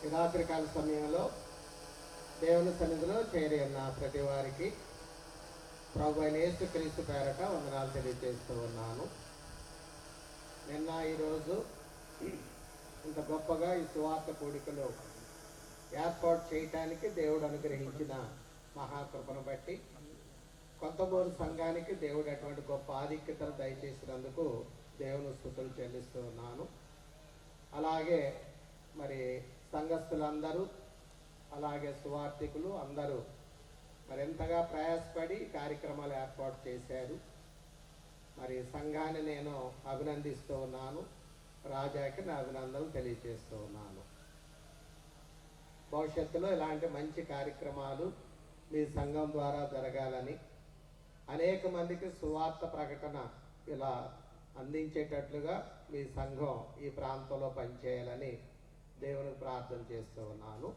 ఈ రాత్రికాల సమయంలో దేవుని సన్నిధిలో చేరి ఉన్న ప్రతి వారికి ప్రభు అయిన యేసుక్రీస్తు పేరట వందనాలు తెలియజేస్తూ ఉన్నాను. నిన్న ఈరోజు ఇంత గొప్పగా ఈ సువార్త కూడికలు ఏర్పాటు చేయటానికి దేవుడు అనుగ్రహించిన మహాకృపను బట్టి కొంతమూరు సంఘానికి దేవుడు అటువంటి గొప్ప ఆధిక్యతను దయచేసినందుకు దేవుని స్తుతులు చెల్లిస్తూ ఉన్నాను. అలాగే మరి సంఘస్థులందరూ అలాగే సువార్థికులు అందరూ మరి ఎంతగా ప్రయాసపడి కార్యక్రమాలు ఏర్పాటు చేశారు. మరి సంఘాన్ని నేను అభినందిస్తూ ఉన్నాను. రాజాకి నా అభినందనలు తెలియజేస్తూ ఉన్నాను. భవిష్యత్తులో ఇలాంటి మంచి కార్యక్రమాలు మీ సంఘం ద్వారా జరగాలని, అనేక మందికి సువార్త ప్రకటన ఇలా అందించేటట్లుగా మీ సంఘం ఈ ప్రాంతంలో పనిచేయాలని దేవునికి ప్రార్థన చేస్తూ ఉన్నాను.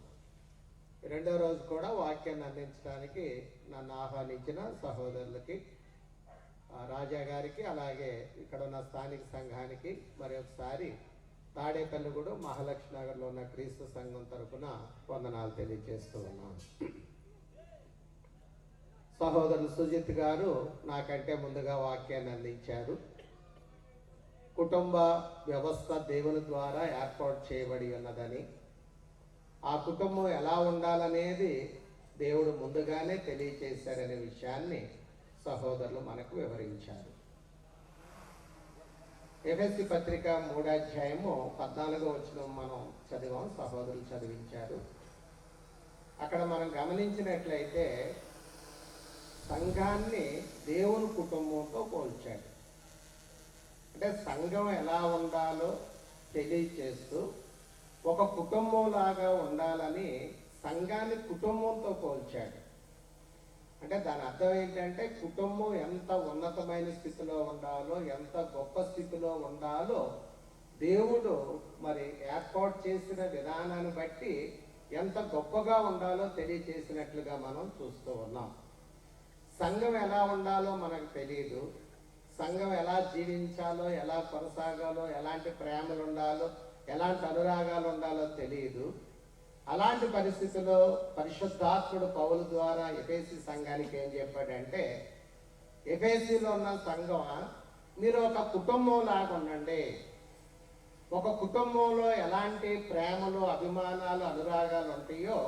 రెండో రోజు కూడా వాక్యాన్ని అందించడానికి నన్ను ఆహ్వానించిన సహోదరులకి, రాజా గారికి, అలాగే ఇక్కడ ఉన్న స్థానిక సంఘానికి మరి ఒకసారి తాడేపల్లిగూడు మహాలక్ష్మి నగర్లో ఉన్న క్రీస్తు సంఘం తరఫున వందనాలు తెలియజేస్తూ ఉన్నాను. సహోదరులు సుజిత్ గారు నాకంటే ముందుగా వాక్యాన్ని అందించారు. కుటుంబ వ్యవస్థ దేవుని ద్వారా ఏర్పాటు చేయబడి ఉన్నదని, ఆ కుటుంబం ఎలా ఉండాలనేది దేవుడు ముందుగానే తెలియచేశారనే విషయాన్ని సహోదరులు మనకు వివరించారు. ఎఫెసీ పత్రిక 3వ అధ్యాయము 14వ వచనం మనం చదివాం, సహోదరులు చదివించారు. అక్కడ మనం గమనించినట్లయితే సంఘాన్ని దేవుని కుటుంబంతో పోల్చాడు. అంటే సంఘం ఎలా ఉండాలో తెలియచేస్తూ ఒక కుటుంబం లాగా ఉండాలని సంఘాన్ని కుటుంబంతో పోల్చాడు. అంటే దాని అర్థం ఏంటంటే కుటుంబం ఎంత ఉన్నతమైన స్థితిలో ఉండాలో, ఎంత గొప్ప స్థితిలో ఉండాలో దేవుడు మరి ఏర్పాటు చేసిన విధానాన్ని బట్టి ఎంత గొప్పగా ఉండాలో తెలియచేసినట్లుగా మనం చూస్తూ ఉన్నాం. సంఘం ఎలా ఉండాలో మనకు తెలియదు. సంఘం ఎలా జీవించాలో, ఎలా కొనసాగాలో, ఎలాంటి ప్రేమలు ఉండాలో, ఎలాంటి అనురాగాలు ఉండాలో తెలియదు. అలాంటి పరిస్థితుల్లో పరిశుద్ధాత్ముడు పౌలు ద్వారా ఎఫెసీ సంఘానికి ఏం చెప్పాడంటే, ఎఫెసీలో ఉన్న సంఘం మీరు ఒక కుటుంబం లాగా ఉండండి. ఒక కుటుంబంలో ఎలాంటి ప్రేమలు, అభిమానాలు, అనురాగాలు ఉంటాయో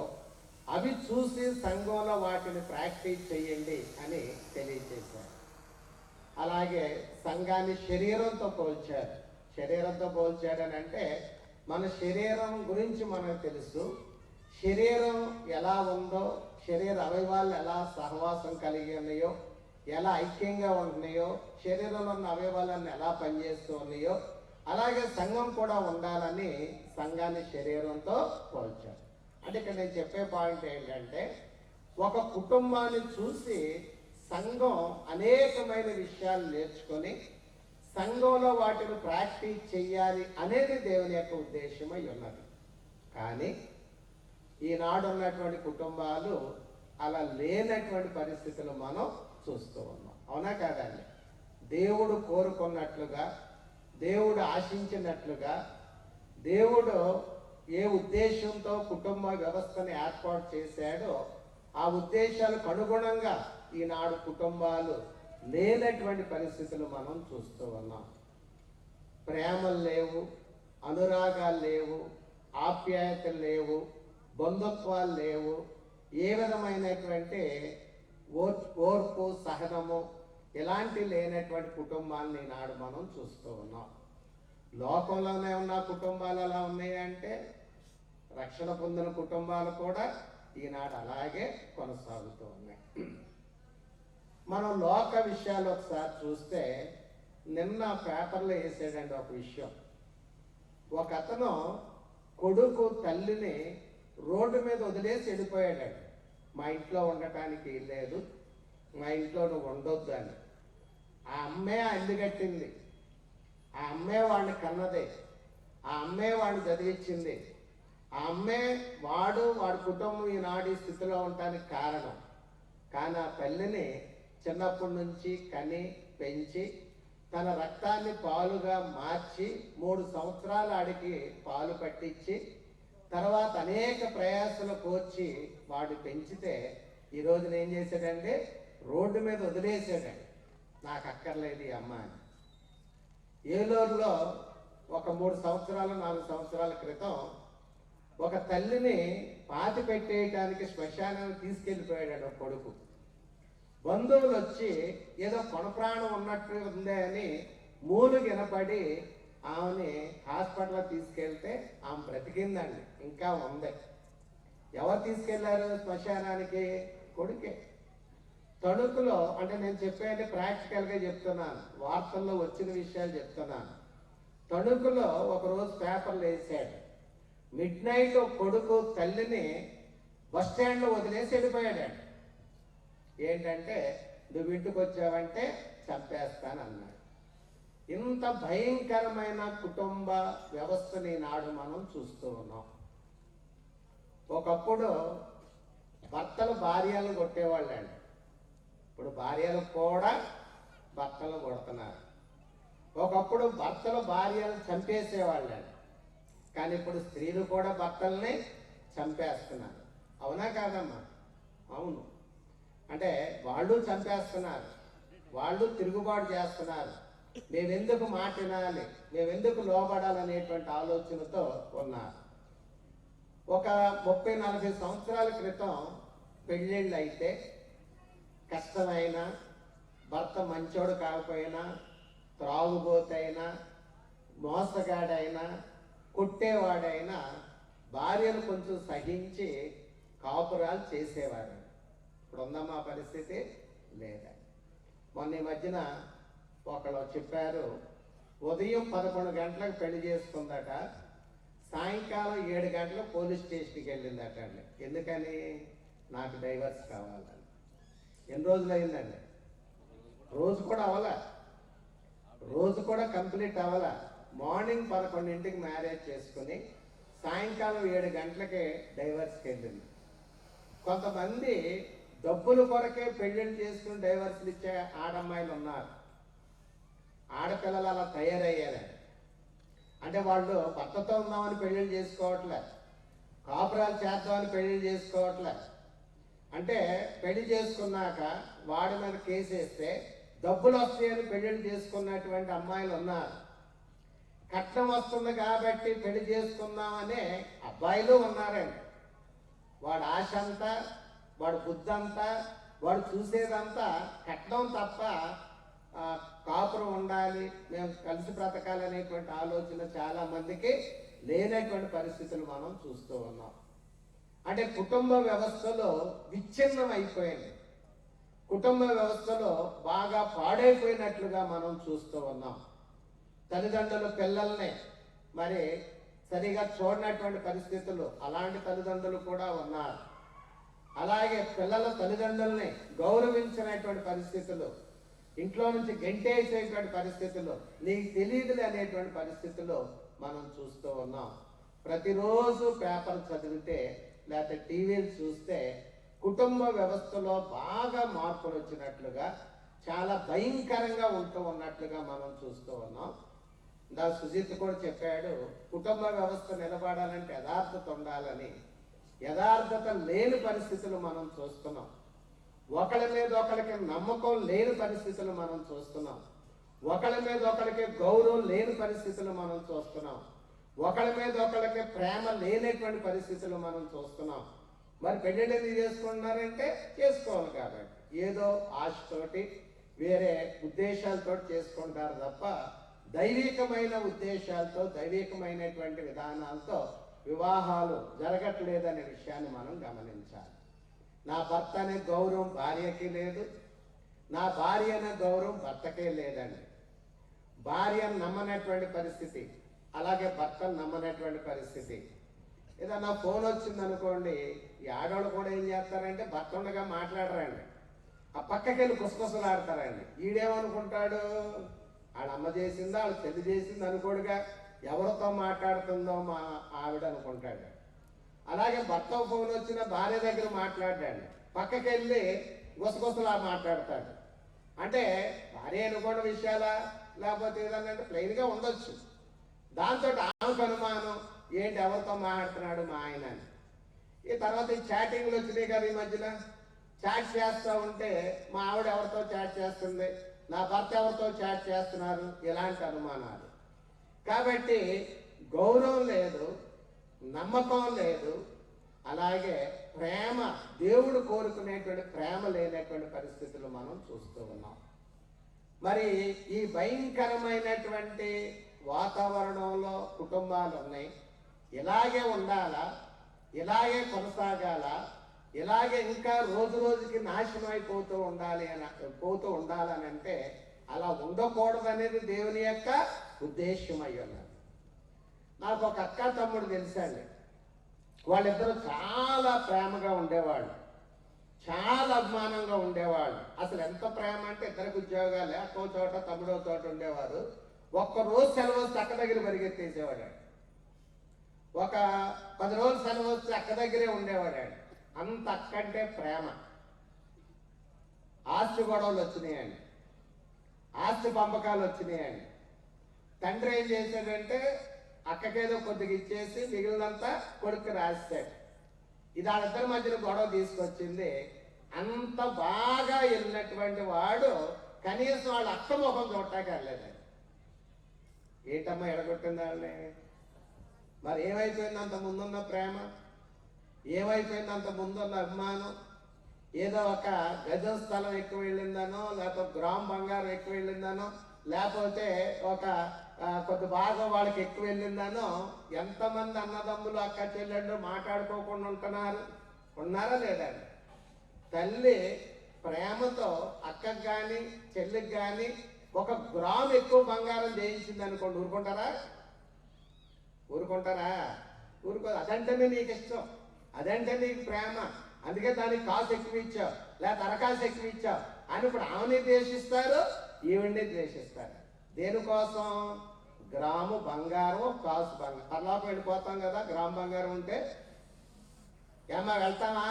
అవి చూసి సంఘంలో వాటిని ప్రాక్టీస్ చేయండి అని తెలియజేశారు. అలాగే సంఘాన్ని శరీరంతో పోల్చారు. శరీరంతో పోల్చాడని అంటే మన శరీరం గురించి మనకు తెలుసు. శరీరం ఎలా ఉందో, శరీర అవయవాలు ఎలా సహవాసం కలిగి ఉన్నాయో, ఎలా ఐక్యంగా ఉంటున్నాయో, శరీరంలో ఉన్న అవయవాలన్నీ ఎలా పనిచేస్తూ ఉన్నాయో, అలాగే సంఘం కూడా ఉండాలని సంఘాన్ని శరీరంతో పోల్చారు. అంటే ఇక్కడ నేను చెప్పే పాయింట్ ఏంటంటే, ఒక కుటుంబాన్ని చూసి సంఘం అనేకమైన విషయాలు నేర్చుకొని సంఘంలో వాటిని ప్రాక్టీస్ చేయాలి అనేది దేవుని యొక్క ఉద్దేశమై ఉన్నది. కానీ ఈనాడు ఉన్నటువంటి కుటుంబాలు అలా లేనటువంటి పరిస్థితులు మనం చూస్తూ ఉన్నాం. అవునా కాదండి? దేవుడు కోరుకున్నట్లుగా, దేవుడు ఆశించినట్లుగా, దేవుడు ఏ ఉద్దేశంతో కుటుంబ వ్యవస్థను ఏర్పాటు చేశాడో ఆ ఉద్దేశాలకు అనుగుణంగా ఈనాడు కుటుంబాలు లేనటువంటి పరిస్థితులు మనం చూస్తూ ఉన్నాం. ప్రేమలు లేవు, అనురాగాలు లేవు, ఆప్యాయతలు లేవు, బంధుత్వాలు లేవు, ఏ విధమైనటువంటి ఓర్పు, సహనము ఇలాంటి లేనటువంటి కుటుంబాన్ని ఈనాడు మనం చూస్తూ ఉన్నాం. లోకంలోనే ఉన్న కుటుంబాలు ఎలా ఉన్నాయంటే రక్షణ పొందిన కుటుంబాలు కూడా ఈనాడు అలాగే కొనసాగుతూ ఉన్నాయి. మనం లోక విషయాలు ఒకసారి చూస్తే నిన్న పేపర్లో వేసాడండి ఒక విషయం. ఒక అతను కొడుకు తల్లిని రోడ్డు మీద వదిలేసి వెళ్ళిపోయాడండి. మా ఇంట్లో ఉండటానికి లేదు, మా ఇంట్లో నువ్వు ఉండొద్దు అని. ఆ అమ్మే అల్లి కట్టింది, ఆ అమ్మే వాడిని కన్నదే, ఆ అమ్మే వాడిని చదివించింది, ఆ అమ్మే వాడి కుటుంబం ఈనాడు ఈ స్థితిలో ఉండటానికి కారణం. కానీ ఆ తల్లిని చిన్నప్పటి నుంచి కని పెంచి తన రక్తాన్ని పాలుగా మార్చి 3 సంవత్సరాలు ఆడికి పాలు పట్టించి తర్వాత అనేక ప్రయాసలు కోర్చి వాడు పెంచితే ఈ రోజున ఏం చేశాడంటే రోడ్డు మీద వదిలేసాడండి. నాకు అక్కర్లేదు ఈ అమ్మ అని. ఏలూరులో ఒక 3 సంవత్సరాలు 4 సంవత్సరాల క్రితం ఒక తల్లిని పాతి పెట్టేయటానికి శ్మశానాన్ని తీసుకెళ్ళిపోయాడు కొడుకు. బంధువులు వచ్చి ఏదో కొనప్రాణం ఉన్నట్టు ఉందే అని మూలు వినపడి ఆమెని హాస్పిటల్లో తీసుకెళ్తే ఆమె బ్రతికిందండి, ఇంకా ఉంది. ఎవరు తీసుకెళ్లారు శ్మశానానికి? కొడుకే. తణుకులో, అంటే నేను చెప్పేది ప్రాక్టికల్గా చెప్తున్నాను, వార్తల్లో వచ్చిన విషయాలు చెప్తున్నాను. తణుకులో ఒకరోజు పేపర్లు వేసాడు, మిడ్-నైట్ కొడుకు తల్లిని బస్ స్టాండ్లో వదిలేసి వెళ్ళిపోయాడు. ఏంటంటే నువ్వు ఇంటికి వచ్చావంటే చంపేస్తానన్నాడు. ఇంత భయంకరమైన కుటుంబ వ్యవస్థని నాడు మనం చూస్తూ ఉన్నాం. ఒకప్పుడు భర్తలు భార్యలు కొట్టేవాళ్ళండి, ఇప్పుడు భార్యలు కూడా భర్తలు కొడుతున్నారు. ఒకప్పుడు భర్తలు భార్యలు చంపేసేవాళ్ళండి, కానీ ఇప్పుడు స్త్రీలు కూడా భర్తల్ని చంపేస్తున్నారు. అవునా కాదమ్మా? అవును. అంటే వాళ్ళు చంపేస్తున్నారు, వాళ్ళు తిరుగుబాటు చేస్తున్నారు. మేమెందుకు మాట వినాలి, మేమెందుకు లోబడాలనేటువంటి ఆలోచనతో ఉన్నారు. ఒక 30-40 సంవత్సరాల క్రితం పెళ్ళిళ్ళు అయితే కష్టమైనా, భర్త మంచోడు కాకపోయినా, త్రాగుబోతైనా, మోసగాడైనా, కొట్టేవాడైనా భార్యను కొంచెం సహించి కాపురాలు చేసేవారు. ఇప్పుడు ఉందమ్మా పరిస్థితి? లేదా. మొన్న ఈ మధ్యన ఒకళ్ళు చెప్పారు, ఉదయం 11 గంటలకు పెళ్లి చేసుకుందట, సాయంకాలం 7 గంటలకు పోలీస్ స్టేషన్కి వెళ్ళిందట అండి. ఎందుకని? నాకు డైవర్స్ కావాలని. ఎన్ని రోజులు అయిందండి? రోజు కూడా అవలా, రోజు కూడా కంప్లీట్ అవలా. మార్నింగ్ 11ంటికి మ్యారేజ్ చేసుకుని సాయంకాలం 7 గంటలకే డైవర్స్కి వెళ్ళింది. కొంతమంది డబ్బుల కొరకే పెళ్ళిళ్ళు చేసుకుని డైవర్స్లు ఇచ్చే ఆడమ్మాయిలు ఉన్నారు. ఆడపిల్లలు అలా తయారయ్యారండి. అంటే వాళ్ళు భర్తతో ఉందామని పెళ్ళిళ్ళు చేసుకోవట్లే, కాపురాలు చేద్దామని పెళ్ళిళ్ళు చేసుకోవట్లే. అంటే పెళ్లి చేసుకున్నాక వాడి మీద కేసు వేస్తే డబ్బులు వస్తాయని పెళ్ళిళ్ళు చేసుకున్నటువంటి అమ్మాయిలు ఉన్నారు. కట్నం వస్తుంది కాబట్టి పెళ్లి చేసుకుందామనే అబ్బాయిలు ఉన్నారండి. వాడు ఆశ అంతా, వాడు బుద్ధి అంతా, వాడు చూసేదంతా కట్నం తప్ప కాపురం ఉండాలి, మేము కలిసి బ్రతకాలనేటువంటి ఆలోచన చాలా మందికి లేనటువంటి పరిస్థితులు మనం చూస్తూ ఉన్నాం. అంటే కుటుంబ వ్యవస్థలో విచ్ఛిన్నం అయిపోయింది, కుటుంబ వ్యవస్థలో బాగా పాడైపోయినట్లుగా మనం చూస్తూ ఉన్నాం. తల్లిదండ్రులు పిల్లల్ని మరి సరిగా చూడనటువంటి పరిస్థితులు, అలాంటి తల్లిదండ్రులు కూడా ఉన్నారు. అలాగే పిల్లల తల్లిదండ్రుల్ని గౌరవించినటువంటి పరిస్థితులు, ఇంట్లో నుంచి గెంటేసేటువంటి పరిస్థితులు, నీకు తెలియదులే అనేటువంటి పరిస్థితుల్లో మనం చూస్తూ ఉన్నాం. ప్రతిరోజు పేపర్ చదివితే లేకపోతే టీవీలు చూస్తే కుటుంబ వ్యవస్థలో బాగా మార్పులు వచ్చినట్లుగా, చాలా భయంకరంగా ఉంటూ ఉన్నట్లుగా మనం చూస్తూ ఉన్నాం. దా సుజిత్ కూడా చెప్పాడు, కుటుంబ వ్యవస్థ నిలబడాలంటే యథార్థత ఉండాలని. యథార్థత లేని పరిస్థితులు మనం చూస్తున్నాం. ఒకరి మీద ఒకరికి నమ్మకం లేని పరిస్థితులు మనం చూస్తున్నాం. ఒకరి మీద ఒకరికి గౌరవం లేని పరిస్థితులు మనం చూస్తున్నాం. ఒకరి మీద ఒకరికి ప్రేమ లేనటువంటి పరిస్థితులు మనం చూస్తున్నాం. మరి పెళ్ళిళ్ళు ఎందుకు చేసుకుంటున్నారంటే చేసుకోవాలి కాబట్టి, ఏదో ఆశతోటి వేరే ఉద్దేశాలతో చేసుకుంటారు తప్ప దైవికమైన ఉద్దేశాలతో, దైవికమైనటువంటి విధానాలతో వివాహాలు జరగట్లేదనే విషయాన్ని మనం గమనించాలి. నా భర్త అనే గౌరవం భార్యకి లేదు, నా భార్య అనే గౌరవం భర్తకే లేదండి. భార్యను నమ్మనటువంటి పరిస్థితి, అలాగే భర్తను నమ్మనటువంటి పరిస్థితి. ఏదన్నా ఫోన్ వచ్చిందనుకోండి, ఈ ఆడవాళ్ళు కూడా ఏం చేస్తారంటే భర్త ఉండగా మాట్లాడరండి, ఆ పక్కకి వెళ్ళి గుసగుసలాడతారండి. ఈడేమనుకుంటాడు, వాళ్ళ అమ్మ చేసిందా, వాళ్ళ చెల్లి చేసింది అనుకోడుగా, ఎవరితో మాట్లాడుతుందో మా ఆవిడ అనుకుంటాడు. అలాగే భర్త ఫోన్ వచ్చిన భార్య దగ్గర మాట్లాడాడు, పక్కకి వెళ్ళి గుసగుసలా మాట్లాడతాడు. అంటే భార్య అనుకోని విషయాలా, లేకపోతే ఏదన్నా ప్లెయిన్గా ఉండొచ్చు. దాంతో ఆమెకు అనుమానం, ఏంటి ఏంటి ఎవరితో మాట్లాడుతున్నాడు మా ఆయన అని. ఈ తర్వాత ఈ చాటింగ్లు వచ్చినాయి కదా ఈ మధ్యన. చాట్ చేస్తూ ఉంటే మా ఆవిడ ఎవరితో చాట్ చేస్తుంది, నా భర్త ఎవరితో చాట్ చేస్తున్నారు, ఇలాంటి అనుమానాలు. కాబట్టి గౌరవం లేదు, నమ్మకం లేదు, అలాగే ప్రేమ, దేవుడు కోరుకునేటువంటి ప్రేమ లేనటువంటి పరిస్థితులు మనం చూస్తూ ఉన్నాం. మరి ఈ భయంకరమైనటువంటి వాతావరణంలో కుటుంబాలు ఉన్నాయి. ఇలాగే ఉండాలా, ఇలాగే కొనసాగాలా, ఇలాగే ఇంకా రోజు రోజుకి నాశనం అయిపోతూ ఉండాలని అంటే అలా ఉండకూడదు అనేది దేవుని యొక్క ఉద్దేశం అయి ఉన్నది. నాకు ఒక అక్క తమ్ముడు తెలుసండి. వాళ్ళిద్దరూ చాలా ప్రేమగా ఉండేవాళ్ళు, చాలా అభిమానంగా ఉండేవాళ్ళు. అసలు ఎంత ప్రేమ అంటే ఇద్దరికి ఉద్యోగాలే, అక్కో చోట తమ్ముడో చోట ఉండేవారు. ఒక్కరోజు సెలవు వస్తే అక్క దగ్గర పరిగెత్తేసేవాడు. ఒక 10 రోజులు సెలవు వస్తే అక్క దగ్గరే ఉండేవాడు. అంత అక్కంటే ప్రేమ. ఆస్తి గొడవలు వచ్చినాయండి, ఆస్తి పంపకాలు వచ్చినాయండి. తండ్రి ఏం చేశాడంటే అక్కకేదో కొద్దిగా ఇచ్చేసి మిగిలినంతా కొడుకు రాశాడు. ఇది వాళ్ళిద్దరి మధ్యన గొడవ తీసుకొచ్చింది. అంత బాగా వెళ్ళినటువంటి వాడు కనీసం వాళ్ళ అక్క ముఖం చూడటానికి వెళ్ళలేదండి. ఏంటమ్మా ఎడగొట్టింది వాళ్ళని? మరి ఏమైపోయింది అంత ముందున్న ప్రేమ, ఏమైపోయింది అంత ముందున్న అభిమానం? ఏదో ఒక గజం స్థలం ఎక్కువ వెళ్ళిందనో, లేకపోతే గ్రామ్ బంగారం ఎక్కువ వెళ్ళిందనో, లేకపోతే ఒక కొద్ది భాగం వాళ్ళకి ఎక్కువ వెళ్ళిందనో, ఎంతమంది అన్నదమ్ములు అక్క చెల్లెళ్ళు మాట్లాడుకోకుండా ఉన్నారా లేదండి? తల్లి ప్రేమతో అక్కకు కానీ చెల్లికి కానీ 1 గ్రామ్ ఎక్కువ బంగారం చేయించింది అనుకోండి, ఊరుకుంటారా? అదంటేనే నీకు ఇష్టం, అదంటే నీకు ప్రేమ, అందుకే దానికి కాసు ఎక్కువ ఇచ్చావు, లేకపోతే అరకాసు ఎక్కువ ఇచ్చావు అని ఇప్పుడు ఆమెని ద్వేషిస్తారు, ఈవిడ్ని ద్వేషిస్తారు. దేనికోసం? గ్రాము బంగారం, కాసు బంగారం. పర్లోకి వెళ్ళిపోతాం కదా గ్రామ్ బంగారం ఉంటే. ఏమా వెళ్తామా?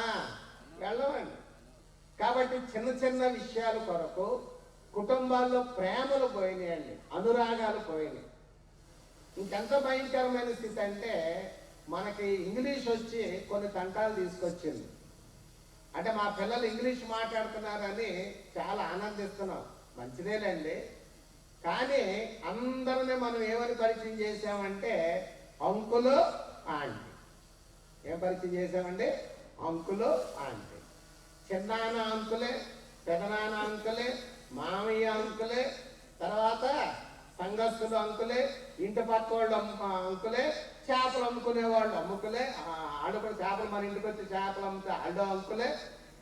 వెళ్ళమండి. కాబట్టి చిన్న చిన్న విషయాల కొరకు కుటుంబాల్లో ప్రేమలు పోయినాయండి, అనురాగాలు పోయినాయి. ఇంకెంత భయంకరమైన స్థితి అంటే మనకి ఇంగ్లీష్ వచ్చి కొన్ని తంటాలు తీసుకొచ్చింది. అంటే మా పిల్లలు ఇంగ్లీష్ మాట్లాడుతున్నారని చాలా ఆనందిస్తున్నాం, మంచిదేనండి. కానీ అందరినీ మనం ఏమని పరిచయం చేసామంటే అంకులు ఆంటీ. ఏం పరిచయం చేసామండి? Uncle aunty. చిన్నాన్న అంకులే, పెదనాన్న అంకులే, మామయ్య అంకులే, తర్వాత సంఘస్థులు అంకులే, ఇంటి పక్క వాళ్ళు అంకులే, చేపలు అమ్ముకునే వాళ్ళు అమ్ముకులే, ఆడుకుని చేపలు మన ఇంటికి వచ్చి చేపలు అమ్మితే ఆడో అంకులే,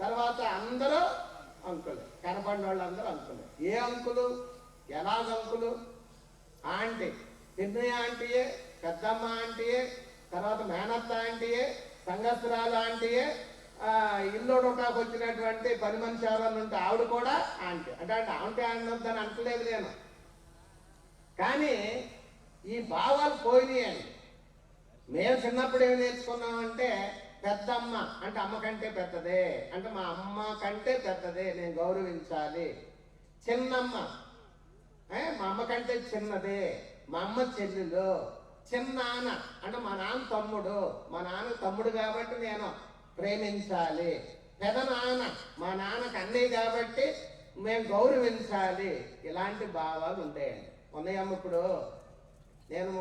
తర్వాత అందరూ అంకులే, కనపడిన వాళ్ళు అందరూ అంకులే. ఏ అంకులు? ఎలాగ అంకులు? ఆంటీ, పిన్నయ్య ఆంటీయే, పెద్దమ్మ ఆంటీయే, తర్వాత మేనత్త ఆంటీయే, సంఘస్థురాలు ఆంటీయే, ఇల్లుడటాకు వచ్చినటువంటి పని మనిషి ఎవరన్నా ఉంటే ఆవిడ కూడా ఆంటీ. అంటే ఆంటీ అనొద్దని అంటలేదు నేను, కానీ ఈ భావాలు పోయినాయండి. మేము చిన్నప్పుడు ఏమి నేర్చుకున్నామంటే పెద్దమ్మ అంటే అమ్మ కంటే పెద్దదే, అంటే మా అమ్మ కంటే పెద్దదే, నేను గౌరవించాలి. చిన్నమ్మ మా అమ్మ కంటే చిన్నదే, మా అమ్మ చెల్లెలు. చిన్నాన్న అంటే మా నాన్న తమ్ముడు, మా నాన్న తమ్ముడు కాబట్టి నేను ప్రేమించాలి. పెదనాన్న మా నాన్నకు అన్నయ్య కాబట్టి మేము గౌరవించాలి. ఇలాంటి భావాలు ఉంటాయండి. ఉన్నాయమ్మ ఇప్పుడు నేను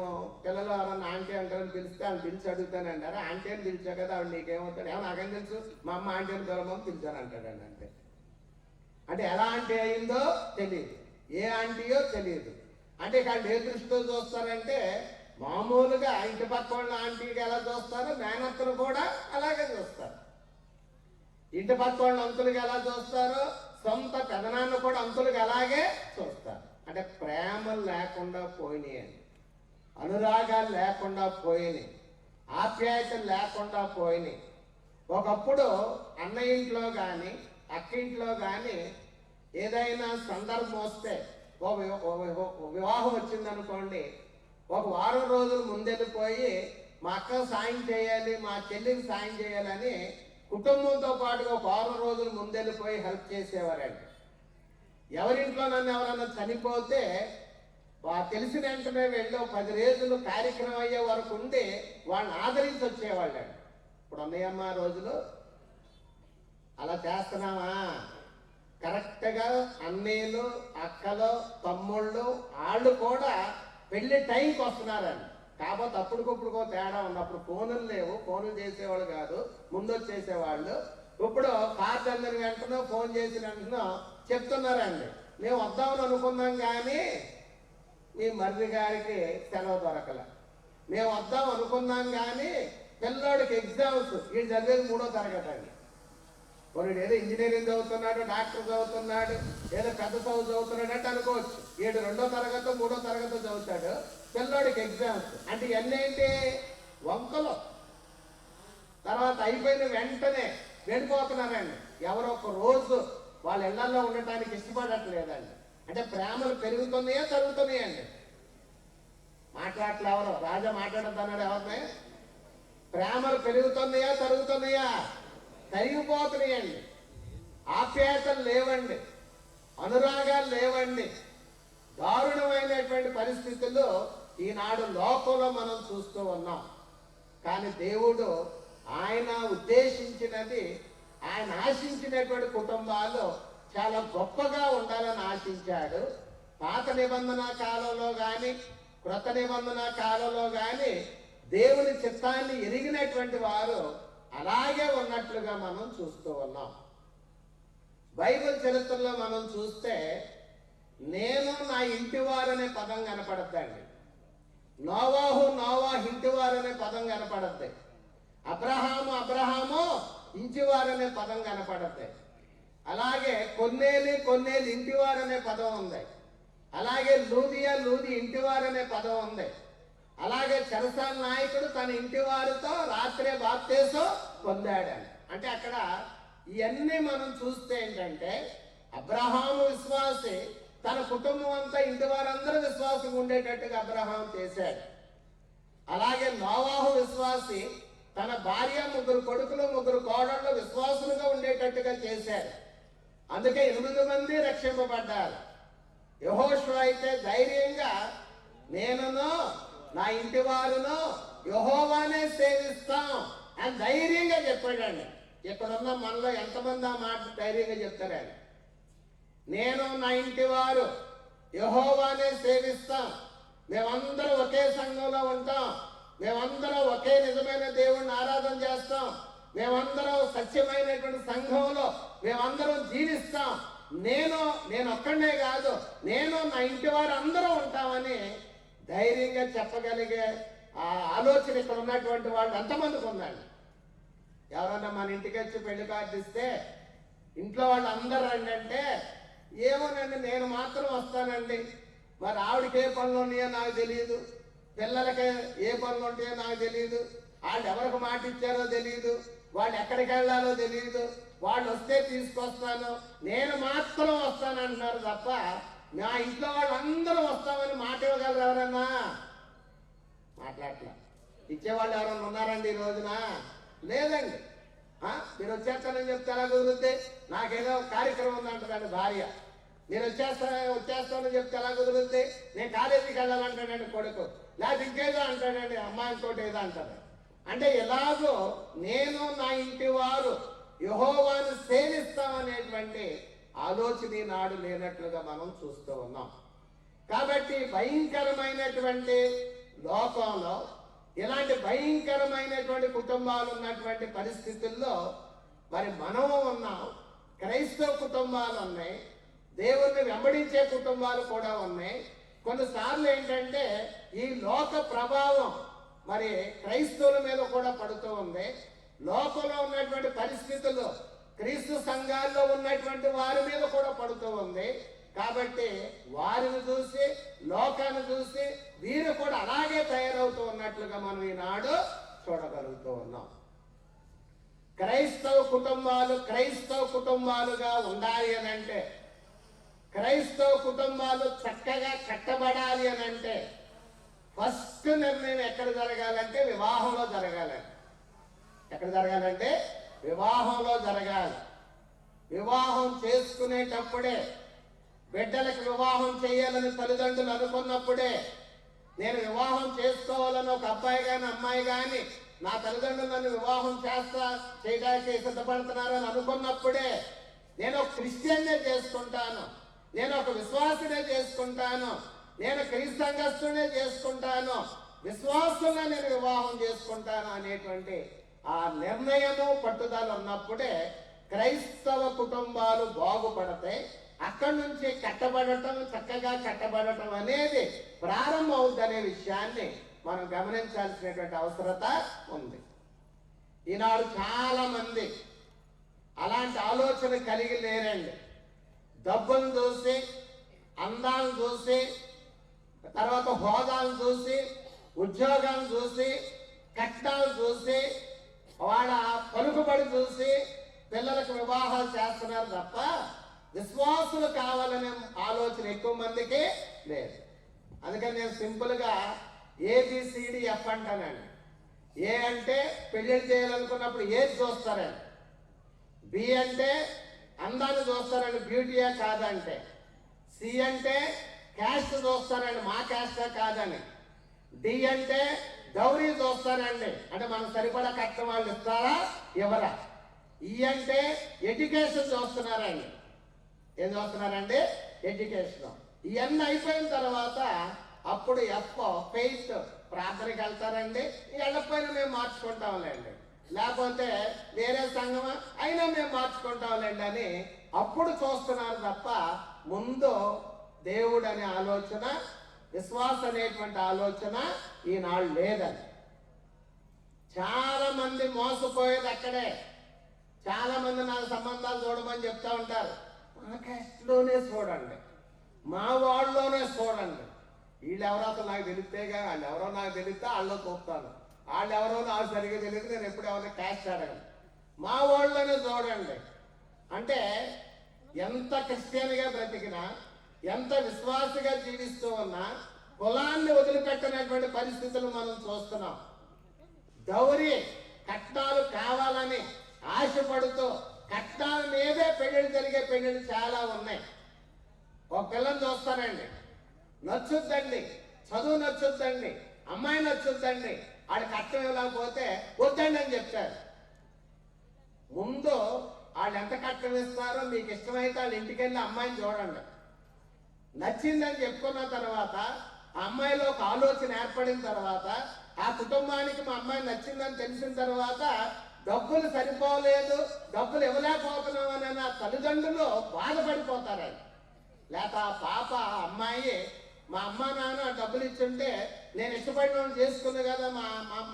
పిల్లలు ఎవరన్నా ఆంటీ అంటారని పిలిస్తే ఆమె పిలిచి అడుగుతానండి, అరే ఆంటీ అని పిలిచా కదా ఆవిడ నీకేమవుతాడు? ఏమో నాకేం తెలుసు, మా అమ్మ ఆంటీ అని పిలవమని పిలిచాను అంటాడండి. అంటే ఎలా ఆంటీ అయిందో తెలియదు, ఏ ఆంటీయో తెలియదు. అంటే ఇక్కడ ఏ దృష్టితో చూస్తారంటే మామూలుగా ఇంటి పక్క వాళ్ళ ఆంటీగా ఎలా చూస్తారో మేనత్తలు కూడా అలాగే చూస్తారు. ఇంటి పక్క వాళ్ళ అంకులుగా ఎలా చూస్తారో సొంత పెదనాన్న కూడా అంకులుగా అలాగే చూస్తారు. అంటే ప్రేమలు లేకుండా పోయినాయండి, అనురాగాలు లేకుండా పోయినాయి, ఆప్యాయతలు లేకుండా పోయినాయి. ఒకప్పుడు అన్న ఇంట్లో కానీ అక్క ఇంట్లో కానీ ఏదైనా సందర్భం వస్తే వివాహం వచ్చిందనుకోండి, 1 వారం రోజులు ముందెళ్ళిపోయి మా అక్కకు సాయం చేయాలి, మా చెల్లికి సాయం చేయాలని కుటుంబంతో పాటుగా 1 వారం రోజులు ముందెళ్ళిపోయి హెల్ప్ చేసేవారండి. ఎవరింట్లో నన్ను ఎవరన్నా చనిపోతే తెలిసిన వెంటనే వెళ్ళి 10 రోజులు కార్యక్రమం అయ్యే వరకు ఉండి వాళ్ళని ఆదరించి వచ్చేవాళ్ళండి. ఇప్పుడు ఉన్నాయమ్మా రోజులు అలా చేస్తున్నామా? కరెక్ట్గా అన్నయ్యలు, అక్కలు, తమ్ముళ్ళు వాళ్ళు కూడా పెళ్లి టైంకి వస్తున్నారండి. కాకపోతే అప్పటికప్పుడు తేడా ఉన్నప్పుడు ఫోనులు లేవు, ఫోన్లు చేసేవాళ్ళు కాదు, ముందు వచ్చేసేవాళ్ళు. ఇప్పుడు కార్డు అందరి వెంటనే ఫోన్ చేసిన వెంటనే చెప్తున్నారండి, మేము వద్దామని అనుకున్నాం కానీ మీ మర్రి గారికి సెలవు దొరకలే, మేము వద్దాం అనుకున్నాం కానీ పిల్లోడికి ఎగ్జామ్స్, వీడు చదివేది 3వ తరగతి అండి. కొన్ని ఏదో ఇంజనీరింగ్ చదువుతున్నాడు, డాక్టర్ చదువుతున్నాడు, ఏదో పెద్ద చదువు చదువుతున్నాడు అంటే అనుకోవచ్చు. 2వ తరగతి 3వ తరగతి చదువుతాడు, పిల్లోడికి ఎగ్జామ్స్ అంటే ఇవన్నీ ఏంటి వంకలు. తర్వాత అయిపోయిన వెంటనే వెళ్ళిపోతున్నారండి. ఎవరో ఒక రోజు వాళ్ళ ఇళ్లలో ఉండటానికి ఇష్టపడట్లేదండి. అంటే ప్రేమలు పెరుగుతున్నాయా తరుగుతున్నాయండి? మాట్లాడలే ఎవరో, రాజా మాట్లాడుతున్నాడు ఎవరిని? ప్రేమలు పెరుగుతున్నాయా తరుగుతున్నాయా? తరిగిపోతున్నాయండి. ఆప్యాయతలు లేవండి, అనురాగాలు లేవండి. దారుణమైనటువంటి పరిస్థితుల్లో ఈనాడు లోకంలో మనం చూస్తూ ఉన్నాం. కానీ దేవుడు ఆయన ఉద్దేశించినది, ఆయన ఆశించినటువంటి కుటుంబాలు చాలా గొప్పగా ఉండాలని ఆశించాడు. పాత నిబంధన కాలంలో కానీ కృత నిబంధన కాలంలో కానీ దేవుని చిత్తాన్ని ఎరిగినటువంటి వారు అలాగే ఉన్నట్లుగా మనం చూస్తూ ఉన్నాం. బైబిల్ చరిత్రలో మనం చూస్తే నేను నా ఇంటివారు అనే పదం కనపడద్దండి. నోవాహు నోవాహు ఇంటివారు అనే పదం కనపడద్ది. అబ్రహాము అబ్రహాము ఇంటివారు అనే పదం కనపడద్ది. అలాగే కొన్నేలి కొన్నేలు ఇంటివారు అనే పదం ఉంది. అలాగే లూదియా లూది ఇంటివారు అనే పదం ఉంది. అలాగే చెరసాల నాయకుడు తన ఇంటి వారితో రాత్రే బాప్తీసం పొందాడని. అంటే అక్కడ ఇవన్నీ మనం చూస్తే ఏంటంటే అబ్రహాము విశ్వాసి, తన కుటుంబం అంతా ఇంటి వారందరూ విశ్వాసం ఉండేటట్టుగా అబ్రహాం చేశాడు. అలాగే నోవాహు విశ్వాసి, తన భార్య 3 కొడుకులు 3 కోడళ్ళు విశ్వాసులుగా ఉండేటట్టుగా చేశాడు. అందుకే 8 మంది రక్షింపబడ్డారు. యెహోషువ అయితే ధైర్యంగా నేనును నా ఇంటి వారును యెహోవానే సేవిస్తాం అని ధైర్యంగా చెప్పాడండి. ఇక్కడున్న మనలో ఎంతమంది ఆ మాట ధైర్యంగా చెప్తారండి? నేను నా ఇంటి వారు యెహోవానే సేవిస్తాం, మేమందరం ఒకే సంఘంలో ఉంటాం, మేమందరం ఒకే నిజమైన దేవుణ్ణి ఆరాధన చేస్తాం, మేమందరం సత్యమైనటువంటి సంఘంలో మేమందరం జీవిస్తాం, నేను ఒక్కడే కాదు, నేను నా ఇంటి వారు అందరూ ఉంటామని ధైర్యంగా చెప్పగలిగే ఆ ఆలోచన ఇక్కడ ఉన్నటువంటి వాళ్ళు ఎంతమందికి ఉందండి? ఎవరన్నా మన ఇంటికి వచ్చి పెళ్లి కార్డు ఇస్తే ఇంట్లో వాళ్ళు అందరూ రండి అంటే ఏమోనండి నేను మాత్రం వస్తానండి, మరి ఆవిడకి ఏ పనులు ఉన్నాయో నాకు తెలియదు, పిల్లలకి ఏ పనులు ఉంటాయో నాకు తెలియదు, వాళ్ళు ఎవరికి మాట ఇచ్చారో తెలియదు, వాళ్ళు ఎక్కడికి వెళ్ళాలో తెలియదు, వాళ్ళు వస్తే తీసుకొస్తాను, నేను మాత్రం వస్తానంటున్నారు తప్ప నా ఇంట్లో వాళ్ళందరూ వస్తామని మాట ఇవ్వగలరు ఎవరన్నా? మాట్లాడలే. ఇచ్చేవాళ్ళు ఎవరన్నా ఉన్నారండి ఈ రోజున? లేదండి. మీరు వచ్చేస్తానని చెప్తే ఎలా కుదురుద్ది? నాకేదో కార్యక్రమం ఉందంటారండి భార్య. నేను వచ్చేస్తానని చెప్తే ఎలా కుదురుద్ది? నేను కాలేజీకి వెళ్ళాలంటాడండి కొడుకు, లేకపోతే ఇంకేదో అంటాడండి అమ్మాయితో ఏదో అంటారు. అంటే ఎలాగో నేను నా ఇంటి వారు యెహోవాను సేవిస్తామనేటువంటి ఆలోచన నాడు లేనట్లుగా మనం చూస్తూ ఉన్నాం. కాబట్టి భయంకరమైనటువంటి లోకంలో ఇలాంటి భయంకరమైనటువంటి కుటుంబాలు ఉన్నటువంటి పరిస్థితుల్లో మరి మనము ఉన్నాం. క్రైస్తవ కుటుంబాలు ఉన్నాయి, దేవుణ్ణి వెంబడించే కుటుంబాలు కూడా ఉన్నాయి. కొన్నిసార్లు ఏంటంటే ఈ లోక ప్రభావం మరి క్రైస్తవుల మీద కూడా పడుతూ ఉంది. లోకంలో ఉన్నటువంటి పరిస్థితులు క్రీస్తు సంఘాల్లో ఉన్నటువంటి వారి మీద కూడా పడుతూ ఉంది. కాబట్టి వారిని చూసి లోకాన్ని చూసి వీరు కూడా అలాగే తయారవుతూ ఉన్నట్లుగా మనం ఈనాడు చూడగలుగుతూ ఉన్నాం. క్రైస్తవ కుటుంబాలుగా ఉండాలి అని అంటే, క్రైస్తవ కుటుంబాలు చక్కగా కట్టబడాలి అని అంటే ఫస్ట్ నిర్ణయం ఎక్కడ జరగాలంటే వివాహంలో జరగాలండి. ఎక్కడ జరగాలంటే వివాహంలో జరగాలి. వివాహం చేసుకునేటప్పుడే బిడ్డలకు వివాహం చేయాలని తల్లిదండ్రులు అనుకున్నప్పుడే, నేను వివాహం చేసుకోవాలని ఒక అబ్బాయి కానీ అమ్మాయి కానీ నా తల్లిదండ్రులు నన్ను వివాహం చేయడానికి సిద్ధపడుతున్నారని అనుకున్నప్పుడే నేను ఒక క్రిస్టియన్నే చేసుకుంటాను, నేను ఒక విశ్వాసునే చేసుకుంటాను, నేను క్రీస్తు సంఘస్థునే చేసుకుంటాను, విశ్వాసంగా నేను వివాహం చేసుకుంటాను అనేటువంటి ఆ నిర్ణయము పట్టుదల ఉన్నప్పుడే క్రైస్తవ కుటుంబాలు బాగుపడతాయి. అక్కడి నుంచి కట్టబడటం, చక్కగా కట్టబడటం అనేది ప్రారంభం అవుద్దనే విషయాన్ని మనం గమనించాల్సినటువంటి అవసరత ఉంది. ఈనాడు చాలా మంది అలాంటి ఆలోచన కలిగి లేరండి. డబ్బును చూసి, అందాలను చూసి, తర్వాత హోదాలను చూసి, ఉద్యోగాలను చూసి, కట్నాలు చూసి, వాళ్ళ పలుకుబడి చూసి పిల్లలకు వివాహాలు చేస్తున్నారు తప్ప విశ్వాసులు కావాలనే ఆలోచన ఎక్కువ మందికి లేదు. అందుకని నేను సింపుల్గా ABCDF అంటానండి. ఏ అంటే పెళ్లిళ్ళు చేయాలనుకున్నప్పుడు ఏది చూస్తారండి, B అంటే అందాన్ని చూస్తారండి, బ్యూటీయా కాదంటే, C అంటే క్యాస్ట్ చూస్తారండి, మా క్యాస్టా కాదని, D అంటే డౌరీ చూస్తారండి, అంటే మనం సరిపడా కట్టిన వాళ్ళు ఇస్తారా ఎవరా, E అంటే ఎడ్యుకేషన్ చూస్తున్నారండి. ఏం చూస్తున్నారండి? ఎడ్యుకేషన్. ఇవన్నీ అయిపోయిన తర్వాత అప్పుడు ఫెయిత్, ప్రార్థనకి వెళ్తారండి. వెళ్ళకపోయినా మేము మార్చుకుంటాంలేండి, లేకపోతే వేరే సంఘం అయినా మేము మార్చుకుంటాంలేండి అని అప్పుడు చూస్తున్నారు తప్ప ముందు దేవుడు అనే ఆలోచన, విశ్వాసం అనేటువంటి ఆలోచన ఈనాడు లేదని. చాలా మంది మోసపోయేది అక్కడే. చాలా మంది నాకు సంబంధాలు చూడమని చెప్తా ఉంటారు. మా క్యాస్ట్లోనే చూడండి, మా వాళ్ళలోనే చూడండి, వీళ్ళు ఎవరో అసలు నాకు తెలిస్తేగా, వాళ్ళు ఎవరో నాకు తెలిస్తే వాళ్ళలో చూస్తాను, వాళ్ళు ఎవరో నాకు సరిగ్గా తెలియదు, నేను ఎప్పుడు ఎవరిని క్యాస్ట్ అడగను, మా వాళ్ళలోనే చూడండి. అంటే ఎంత క్రిస్టియన్గా బ్రతికినా, ఎంత విశ్వాసగా జీవిస్తూ ఉన్నా కులాన్ని వదిలిపెట్టనటువంటి పరిస్థితులు మనం చూస్తున్నాం. దౌరి కట్నాలు కావాలని ఆశపడుతూ కట్నాల మీదే పెళ్లిళ్ళు జరిగే పెళ్లిళ్ళు చాలా ఉన్నాయి. ఒక పిల్లని చూస్తానండి, నచ్చుద్దండి, చదువు నచ్చుద్దండి, అమ్మాయి నచ్చుద్దండి, ఆడ కట్నం ఇవ్వలేకపోతే వద్దండి అని చెప్తారు. ముందు వాళ్ళు ఎంత కట్నం ఇస్తారో మీకు ఇష్టమైతే వాళ్ళ ఇంటికి వెళ్ళి అమ్మాయిని చూడండి. నచ్చిందని చెప్పుకున్న తర్వాత ఆ అమ్మాయిలో ఒక ఆలోచన ఏర్పడిన తర్వాత, ఆ కుటుంబానికి మా అమ్మాయి నచ్చిందని తెలిసిన తర్వాత డబ్బులు సరిపోలేదు, డబ్బులు ఇవ్వలేకపోతున్నామని నా తల్లిదండ్రులు బాధపడిపోతారని. లేక ఆ పాప అమ్మాయి మా అమ్మ నాన్న డబ్బులు ఇచ్చుంటే నేను ఇష్టపడిన చేసుకుంది కదా, మా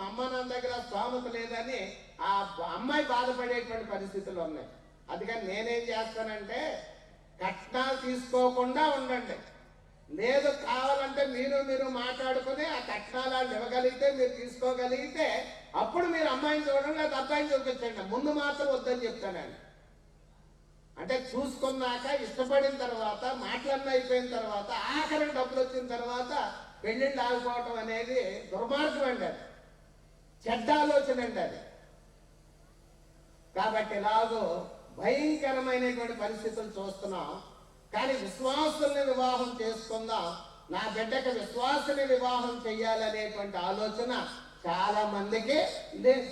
అమ్మ నాన్న దగ్గర స్తోమత లేదని ఆ అమ్మాయి బాధపడేటువంటి పరిస్థితులు ఉన్నాయి. అందుకని నేనేం చేస్తానంటే, కట్నాలు తీసుకోకుండా ఉండండి. లేదు కావాలంటే మీరు మాట్లాడుకుని ఆ కట్నాలు ఇవ్వగలిగితే, మీరు తీసుకోగలిగితే అప్పుడు మీరు అమ్మాయిని చూడండి, లేదా అబ్బాయిని చూపించండి. ముందు మాత్రం వద్దని చెప్తానండి. అంటే చూసుకున్నాక, ఇష్టపడిన తర్వాత, మాటలన్నీ అయిపోయిన తర్వాత, ఆఖరికి డబ్బులు వచ్చిన తర్వాత పెళ్లిళ్ళు ఆగిపోవటం అనేది దుర్మార్గం అండి, అది చెడ్డ ఆలోచన అండి అది. కాబట్టి ఇలాగో భయంకరమైనటువంటి పరిస్థితులు చూస్తున్నాం. కానీ విశ్వాసుల్ని వివాహం చేసుకుందాం, నా బిడ్డకి విశ్వాసుని వివాహం చెయ్యాలనేటువంటి ఆలోచన చాలా మందికి లేదు.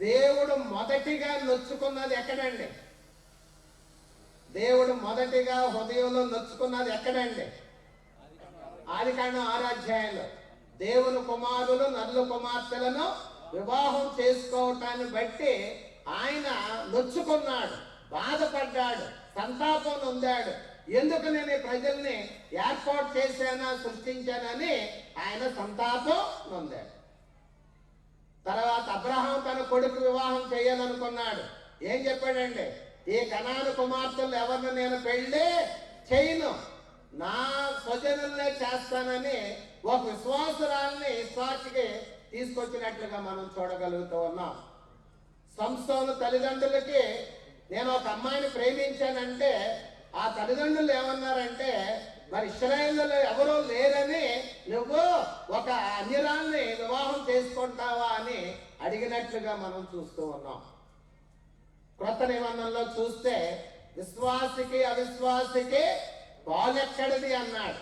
దేవుడు మొదటిగా నొచ్చుకున్నది ఎక్కడండి? దేవుడు మొదటిగా హృదయంలో నొచ్చుకున్నది ఎక్కడండి? ఆదికాండం 6వ అధ్యాయంలో దేవుని కుమారులు నల్లు కుమార్తెలను వివాహం చేసుకోవటాన్ని బట్టి ఆయన నొచ్చుకున్నాడు, బాధపడ్డాడు, సంతాపం నొందాడు. ఎందుకు నేను ఈ ప్రజల్ని ఏర్పాటు చేశానా, సృష్టించానని ఆయన సంతాపం నొందాడు. తర్వాత అబ్రహాం తన కొడుకు వివాహం చేయాలనుకున్నాడు. ఏం చెప్పాడండి? ఈ కనాను కుమార్తెలు ఎవరిని నేను పెళ్లి చేయను, నా స్వజనులనే చేస్తానని ఒక విశ్వాసురాల్ని ఇస్సాకుకి తీసుకొచ్చినట్లుగా మనం చూడగలుగుతూ ఉన్నాం. సంసోను తల్లిదండ్రులకి నేను ఒక అమ్మాయిని ప్రేమించానంటే ఆ తల్లిదండ్రులు ఏమన్నారంటే, మరి ఇశ్రాయేలులో ఎవరూ లేరని నువ్వు ఒక అన్యురాల్ని వివాహం చేసుకుంటావా అని అడిగినట్లుగా మనం చూస్తూ ఉన్నాం. క్రొత్త నిబంధనలో చూస్తే విశ్వాసికి అవిశ్వాసికి పాలెక్కడిది అన్నాడు.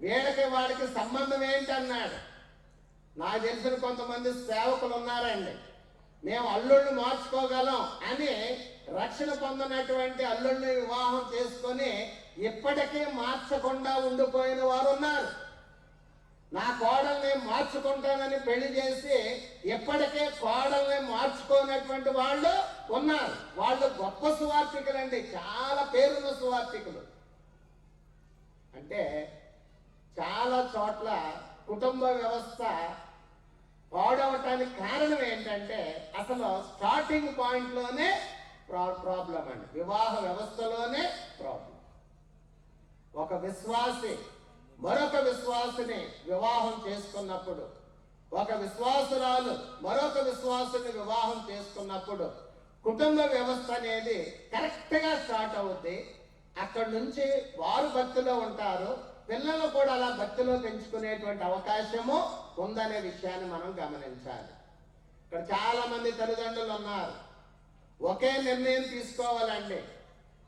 వీళ్ళకి వాడికి సంబంధం ఏంటి అన్నాడు. నాకు తెలిసిన కొంతమంది సేవకులు ఉన్నారండి, మేము అల్లుడిని మార్చుకోగలం అని రక్షణ పొందినటువంటి అల్లుడిని వివాహం చేసుకొని ఇప్పటికీ మార్చకుండా ఉండిపోయిన వారు ఉన్నారు. నా కోడల్ని మార్చుకుంటానని పెళ్లి చేసి ఇప్పటికే కోడల్ని మార్చుకోనటువంటి వాళ్ళు ఉన్నారు. వాళ్ళు గొప్ప సువార్థికులండి, చాలా పేరున్న సువార్థికులు. అంటే చాలా చోట్ల కుటుంబ వ్యవస్థ పాడవటానికి కారణం ఏంటంటే అసలు స్టార్టింగ్ పాయింట్ లోనే ప్రాబ్లం అండి. వివాహ వ్యవస్థలోనే ప్రాబ్లం. ఒక విశ్వాసి మరొక విశ్వాసిని వివాహం చేసుకున్నప్పుడు, ఒక విశ్వాసురాలు మరొక విశ్వాసుని వివాహం చేసుకున్నప్పుడు కుటుంబ వ్యవస్థ అనేది కరెక్ట్ గా స్టార్ట్ అవుద్ది. అక్కడి నుంచి వారు భక్తిలో ఉంటారు, పిల్లలు కూడా అలా భక్తిలో పెంచుకునేటువంటి అవకాశము ఉందనే విషయాన్ని మనం గమనించాలి. ఇక్కడ చాలా మంది తల్లిదండ్రులు ఉన్నారు, ఒకే నిర్ణయం తీసుకోవాలండి.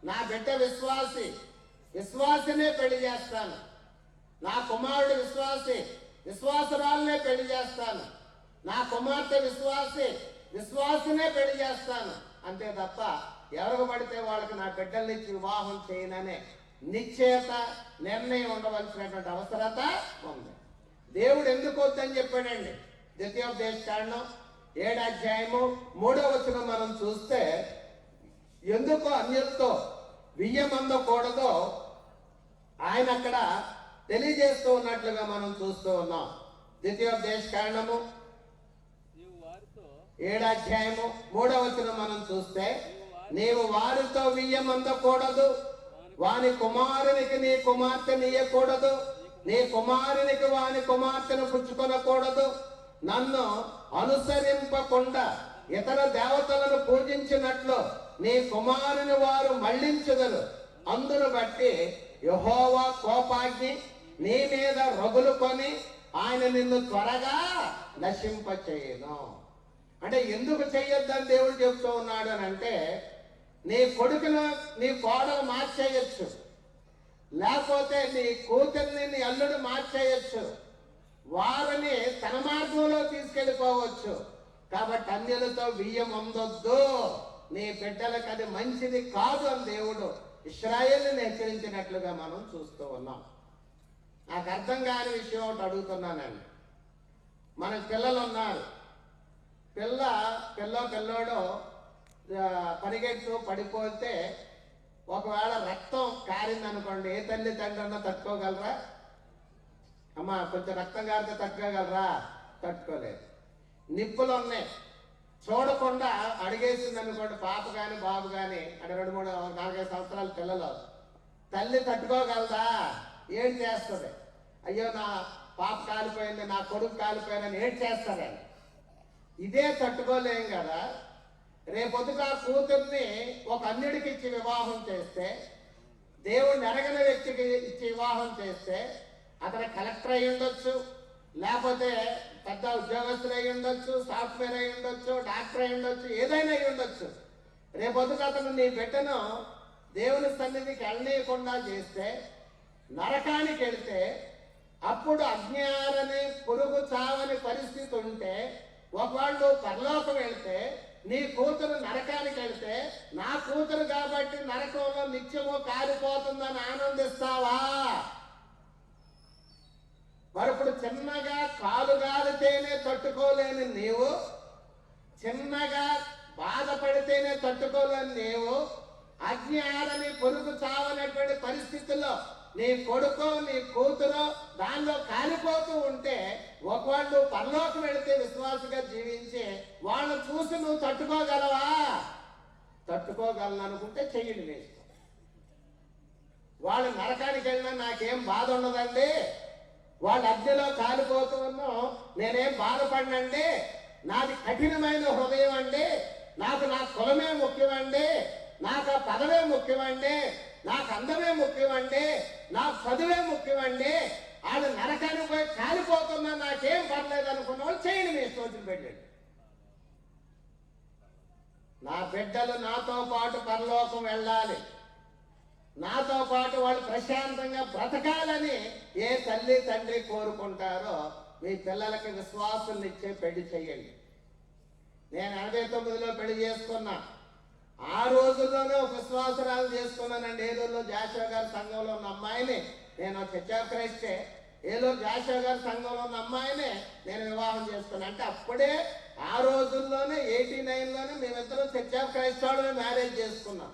నా బిడ్డ విశ్వాసినే పెళ్లి చేస్తాను, నా కుమారుడు విశ్వాసురాలనే పెళ్లి చేస్తాను, నా కుమార్తె విశ్వాసినే పెళ్లి చేస్తాను అంతే తప్ప ఎవరికి పడితే వాళ్ళకి నా బిడ్డల్ని వివాహం చేయననే నిశ్చయత నిర్ణయం ఉండవలసినటువంటి అవసరత ఉంది. దేవుడు ఎందుకు వద్దని చెప్పాడండి. ద్వితీయోపదేశకాండం 7వ అధ్యాయము 3వ వచనం మనం చూస్తే ఎందుకు అన్యులతో వియ్యమందకూడదో ఆయన అక్కడ తెలియజేస్తూ ఉన్నట్లుగా మనం చూస్తూ ఉన్నాం. ద్వితీయోపదేశకాండము 7వ అధ్యాయము 3వ వచనం మనం చూస్తే నీవు వారితో వియ్యమందకూడదు, వాని కుమారునికి నీ కుమార్తె నీయకూడదు, నీ కుమారునికి వాని కుమార్తెను పుచ్చుకొనకూడదు, నన్ను అనుసరింపకుండా ఇతర దేవతలను పూజించినట్లు నీ కుమారుని వారు మళ్లించుదరు. అందును బట్టి యెహోవా కోపాగ్ని నీ మీద రగులుకొని ఆయన నిన్ను త్వరగా నశింపచేయును. అంటే ఎందుకు చెయ్యొద్దని దేవుడు చెప్తూ ఉన్నాడు అని అంటే, నీ కొడుకును నీ కోడలు మార్చేయచ్చు, లేకపోతే నీ కూతుర్ని నీ అల్లుడు మార్చేయచ్చు, వారిని తన మార్గంలో తీసుకెళ్ళిపోవచ్చు. కాబట్టి అన్యులతో బియ్యం అందొద్దు, నీ బిడ్డలకు అది మంచిది కాదు అని దేవుడు ఇశ్రాయేలుని హెచ్చరించినట్లుగా మనం చూస్తూ ఉన్నాం. నాకు అర్థం కాని విషయం ఒకటి అడుగుతున్నానండి. మనకు పిల్లలు ఉన్నారు, పిల్లోడు పరిగెత్తు పడిపోతే ఒకవేళ రక్తం కారింది అనుకోండి, ఏ తల్లి తండ్రి అన్నా తట్టుకోగలరా? అమ్మా కొంచెం రక్తం కారితే తట్టుకోగలరా? తట్టుకోలేదు. నిప్పులు ఉన్నాయి, చూడకుండా అడిగేసింది అనుకోండి పాప కానీ బాబు కానీ, అంటే 2, 3, 4, 5 సంవత్సరాల పిల్లలు, తల్లి తట్టుకోగలదా? ఏం చేస్తుంది? అయ్యో నా పాప కాలిపోయింది, నా కొడుకు కాలిపోయిందని ఏం చేస్తారని. ఇదే తట్టుకోలేం కదా. రేపొద్దుట కూతుర్ని ఒక అన్యుడికి ఇచ్చి వివాహం చేస్తే, దేవుడిని ఎరగని వ్యక్తికి ఇచ్చి వివాహం చేస్తే, అతను కలెక్టర్ అయి ఉండొచ్చు, లేకపోతే పెద్ద ఉద్యోగస్తులు అయి ఉండొచ్చు, సాఫ్ట్వేర్ అయి ఉండొచ్చు, డాక్టర్ అయి ఉండొచ్చు, ఏదైనా అయి ఉండొచ్చు. రేపొద్దుట అతను నీ బిడ్డను దేవుని సన్నిధికి వెళ్ళనీయకుండా చేస్తే, నరకానికి వెళ్తే, అప్పుడు అజ్ఞానని పురుగు చావని పరిస్థితి ఉంటే, ఒకవాళ్ళు పరలోకం వెళ్తే, నీ కూతురు నరకానికి వెళ్తే, నా కూతురు కాబట్టి నరకంలో నిత్యము కాలిపోతుందని ఆనందిస్తావా? మరి ఇప్పుడు చిన్నగా కాలు గాలితేనే తట్టుకోలేని నీవు, చిన్నగా బాధపడితేనే తట్టుకోలేని నీవు, అజ్ఞానని పొరుగు చావనటువంటి పరిస్థితుల్లో నీ కొడుకో నీ కూతురో దానిలో కాలిపోతూ ఉంటే, ఒకవాళ్ళు పరలోకం వెళితే విశ్వాసగా జీవించే వాళ్ళని చూసి నువ్వు తట్టుకోగలవా? తట్టుకోగలను అనుకుంటే చెయ్యండి వేసుకో. వాళ్ళు నరకానికి వెళ్ళినా నాకేం బాధ ఉండదండి, వాళ్ళ అగ్నిలో కాలిపోతూ ఉన్నాం నేనేం బాధపడినండి, నాది కఠినమైన హృదయం అండి, నాకు నా కులమే ముఖ్యమండి, నాకు ఆ పదవే ముఖ్యమండి, నాకు అందమే ముఖ్యమండి, నాకు చదువే ముఖ్యమండి, వాళ్ళు నరకానికి పోయి కాలిపోతున్నా నాకేం పర్లేదు అనుకున్న వాళ్ళు చేయండి, మీ స్తోత్రం పెట్టండి. నా బిడ్డలు నాతో పాటు పరలోకం వెళ్ళాలి. నాతో పాటు వాళ్ళు ప్రశాంతంగా బ్రతకాలని ఏ తల్లి తండ్రి బ్రతకాలని ఏ తల్లి తండ్రి కోరుకుంటారో మీ పిల్లలకి విశ్వాసుల్ని ఇచ్చే పెళ్లి చేయండి. నేను 89లో పెళ్లి చేసుకున్నా. ఆ రోజుల్లోనే ఒక విశ్వాసరాలు చేసుకున్నానండి. ఏలూరులో జాషువా గారి సంఘంలో ఉన్న అమ్మాయిని, నేను చర్చ్ ఆఫ్ క్రైస్టే, ఏలూరు జాషువా గారి సంఘంలో ఉన్న అమ్మాయిని నేను వివాహం చేసుకున్నాను. అంటే అప్పుడే ఆ రోజుల్లోనే 89లోనే మేమిద్దరం చర్చ్ ఆఫ్ క్రైస్ట్ వాళ్ళని మ్యారేజ్ చేసుకున్నాం.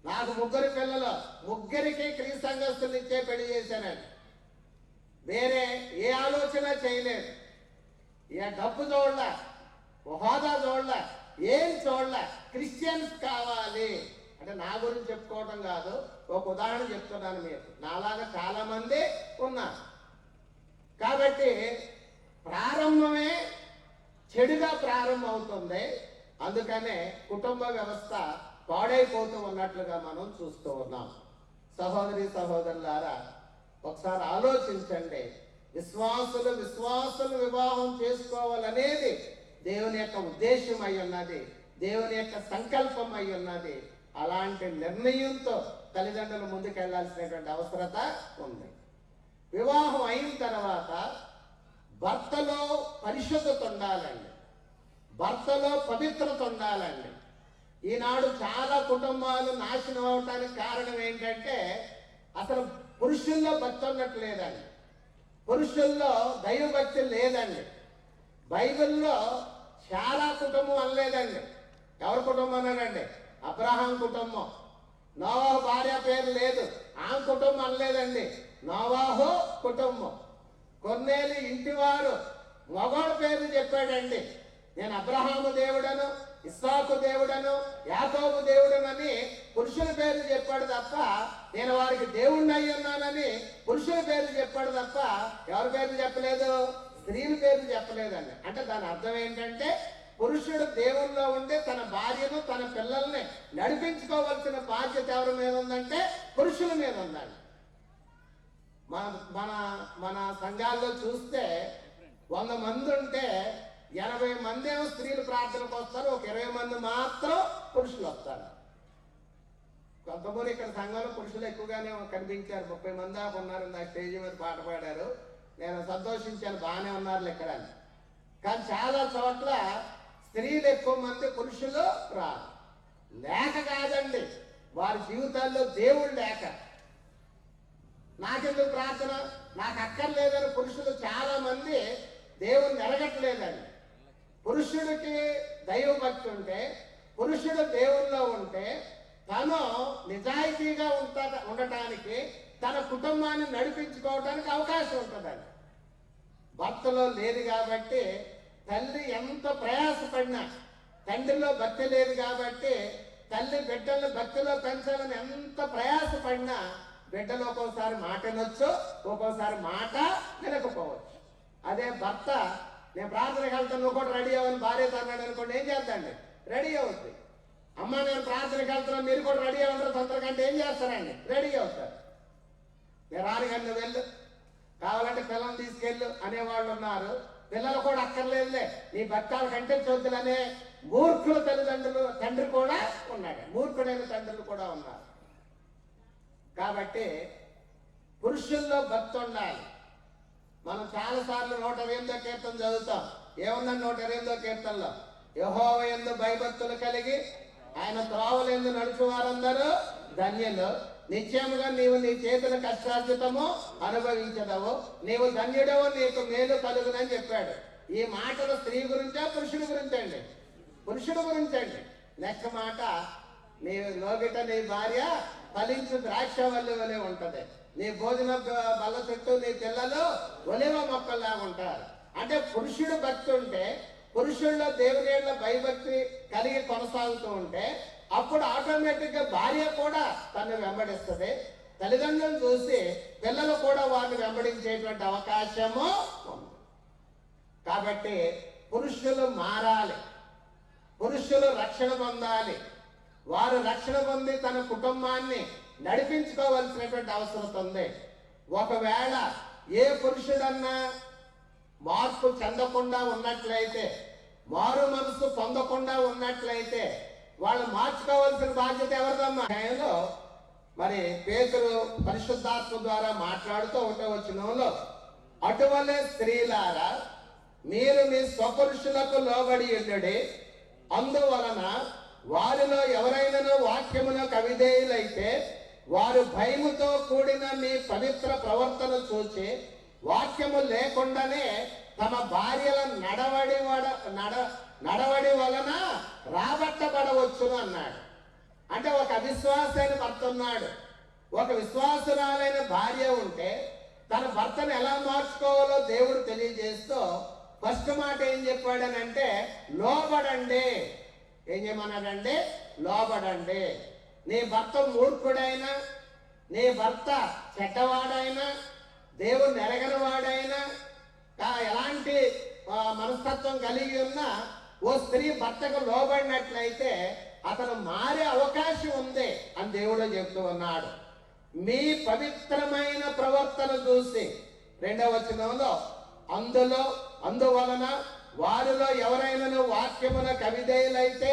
నాకు 3 పిల్లలు, 3కి క్రీస్తు సంఘస్థులు ఇచ్చే పెళ్లి చేశానండి. వేరే ఏ ఆలోచన చేయలేదు. ఇక డబ్బు చూడలే, హోదా చూడలే, ఏం చూడలే. క్రిస్టియన్స్ కావాలి అంటే నా గురించి చెప్పుకోవడం కాదు, ఒక ఉదాహరణ చెప్తున్నాను మీకు. నాలాగా చాలా మంది ఉన్నారు. కాబట్టి ప్రారంభమే చెడుగా ప్రారంభం అవుతుంది. అందుకనే కుటుంబ వ్యవస్థ పాడైపోతూ ఉన్నట్లుగా మనం చూస్తూ ఉన్నాం. సహోదరి సహోదరులారా, ఒకసారి ఆలోచించండి. విశ్వాసులు వివాహం చేసుకోవాలనేది దేవుని యొక్క ఉద్దేశం అయి ఉన్నది, దేవుని యొక్క సంకల్పం అయి ఉన్నది. అలాంటి నిర్ణయంతో తల్లిదండ్రులు ముందుకెళ్లాల్సినటువంటి అవసరత ఉంది. వివాహం అయిన తర్వాత భర్తలో పరిశుద్ధత ఉండాలండి, భర్తలో పవిత్రత ఉండాలండి. ఈనాడు చాలా కుటుంబాలు నాశనం అవటానికి కారణం ఏంటంటే అసలు పురుషుల్లో భక్తి ఉన్నట్టు లేదండి, పురుషుల్లో దైవభక్తి లేదండి. బైబిల్లో చాలా కుటుంబం అనలేదండి. ఎవరి కుటుంబం అన్నాడండి? అబ్రహాం కుటుంబం. నోవాహు భార్య పేరు లేదు, ఆమె కుటుంబం అనలేదండి, నోవాహు కుటుంబం. కొన్నేళ్ళు ఇంటివారు మగోడు పేరు చెప్పాడండి. నేను అబ్రహాము దేవుడను, ఇస్సాకు దేవుడను, యాకోబు దేవుడనని పురుషుల పేరు చెప్పాడు తప్ప, నేను వారికి దేవుణ్ణి అయి ఉన్నానని పురుషుల పేరు చెప్పాడు తప్ప ఎవరి పేరు చెప్పలేదు, స్త్రీల పేరు చెప్పలేదండి. అంటే దాని అర్థం ఏంటంటే పురుషుడు దేవుల్లో ఉండి తన భార్యను తన పిల్లల్ని నడిపించుకోవాల్సిన బాధ్యత ఎవరి మీద ఉందంటే పురుషుల మీద ఉందండి. మన మన సంఘాల్లో చూస్తే 100 మంది ఉంటే 80 మంది ఏమో స్త్రీలు ప్రార్థనకు వస్తారు, ఒక 20 మంది మాత్రం పురుషులు వస్తారు. కొంతమంది ఇక్కడ సంఘంలో పురుషులు ఎక్కువగానే కనిపించారు, 30 మంది దాకా ఉన్నారు. నాకు స్టేజ్ మీద పాట పాడారు, నేను సంతోషించాను, బాగానే ఉన్నారు ఇక్కడ. కానీ చాలా చోట్ల స్త్రీలు ఎక్కువ మంది, పురుషులు రారు. లేక కాదండి, వారి జీవితాల్లో దేవుడు లేక. నాకెందుకు ప్రార్థన, నాకు అక్కర్లేదని పురుషులు చాలా మంది దేవుణ్ణి ఎరగట్లేదండి. పురుషుడికి దైవభక్తి ఉంటే, పురుషుడు దేవుల్లో ఉంటే తను నిజాయితీగా ఉండటానికి, తన కుటుంబాన్ని నడిపించుకోవడానికి అవకాశం ఉంటుందండి. భర్తలో లేదు కాబట్టి తల్లి ఎంత ప్రయాసపడినా, తండ్రిలో భక్తి లేదు కాబట్టి తల్లి బిడ్డలను భక్తిలో పెంచాలని ఎంత ప్రయాసపడినా బిడ్డలు ఒక్కోసారి మాట వినొచ్చు, ఒక్కోసారి మాట వినకపోవచ్చు. అదే భర్త నేను ప్రార్థనకి వెళ్తాను, నువ్వు కూడా రెడీ అవ్వని భార్యతో అన్నాడు అనుకోండి, ఏం చేద్దండి? రెడీ అవుతుంది. అమ్మ నేను ప్రార్థనకి వెళ్తున్నా, మీరు కూడా రెడీ అవ్వడం తొందరకంటే ఏం చేస్తారండి? రెడీ అవుతారు. నేను రాను కానీ నువ్వు వెళ్ళు, కావాలంటే పిల్లల్ని తీసుకెళ్ళు అనేవాళ్ళు ఉన్నారు. పిల్లలు కూడా అక్కర్లేదులే, నీ భక్తాల కంటే చోద్దులనే మూర్ఖుల తండ్రి కూడా ఉన్నాడు, మూర్ఖుడైన తండ్రులు కూడా ఉన్నారు. కాబట్టి పురుషుల్లో భక్తి ఉండాలి. మనం చాలాసార్లు 128వ కీర్తన చదువుతాం. ఏముందని 128వ కీర్తనలో? యెహోవా యందు భయభక్తులు కలిగి ఆయన త్రోవలందు నడుచు వారందరూ ధన్యులు. నిశ్చయముగా నీవు నీ చేతుల కష్టార్జితము అనుభవించదవు, నీవు ధన్యుడవు, నీకు మేలు కలుగునని చెప్పాడు. ఈ మాటలు స్త్రీ గురించా పురుషుడి గురించండి? పురుషుడు గురించండి. నెక్స్ట్ మాట, నీ లోగిట నీ భార్య ఫలించు ద్రాక్షవల్లి వలె ఉంటది, నీ భోజన బల్ల చుట్టూ నీ పిల్లలు ఒలివ మొక్కల్లా ఉంటారు. అంటే పురుషుడు భక్తి ఉంటే, పురుషుల్లో దేవుని యందు భయభక్తి కలిగి కొనసాగుతూ ఉంటే అప్పుడు ఆటోమేటిక్ గా భార్య కూడా తను వెంబడిస్తుంది. తల్లిదండ్రులను చూసి పిల్లలు కూడా వారిని వెంబడించేటువంటి అవకాశము ఉంది. కాబట్టి పురుషులు మారాలి, పురుషులు రక్షణ పొందాలి. వారు రక్షణ పొంది తన కుటుంబాన్ని నడిపించుకోవాల్సినటువంటి అవసరం ఉంది. ఒకవేళ ఏ పురుషుడన్నా మార్పు చెందకుండా ఉన్నట్లయితే, మారు మనసు పొందకుండా ఉన్నట్లయితే వాళ్ళు మార్చుకోవాల్సిన బాధ్యత ఎవరిదమ్మా? మరి పేతురు పరిశుద్ధాత్మ ద్వారా మాట్లాడుతూ 1వ వచనంలో, అటువలే స్త్రీలారా మీరు మీ స్వపురుషులకు లోబడి ఉండుడి, అందువలన వారిలో ఎవరైనాను వాక్యమునకు అవిధేయులైతే వారు భయముతో కూడిన మీ పవిత్ర ప్రవర్తన చూచి వాక్యము లేకుండానే తమ భార్యల నడవడి వలన రాబట్టబడవచ్చును అన్నాడు. అంటే ఒక అవిశ్వాసైన భర్త ఉన్నాడు, ఒక విశ్వాసురాలైన భార్య ఉంటే తన భర్తను ఎలా మార్చుకోవాలో దేవుడు తెలియజేస్తూ ఫస్ట్ మాట ఏం చెప్పాడనంటే, లోబడండి. ఏం చేయమన్నాడంటే, లోబడండి. నీ భర్త మూర్ఖుడైనా, నీ భర్త చెడ్డవాడైనా, దేవుణ్ణి ఎరగని వాడైనా, ఎలాంటి మనస్తత్వం కలిగి ఉన్నా ఓ స్త్రీ భర్తకు లోబడినట్లయితే అతను మారే అవకాశం ఉంది అని దేవుడు చెప్తూ ఉన్నాడు. మీ పవిత్రమైన ప్రవర్తన చూసి 2వ వచనంలో, అందువలన వారిలో ఎవరైనా వాక్యమునకు అవిధేయులైతే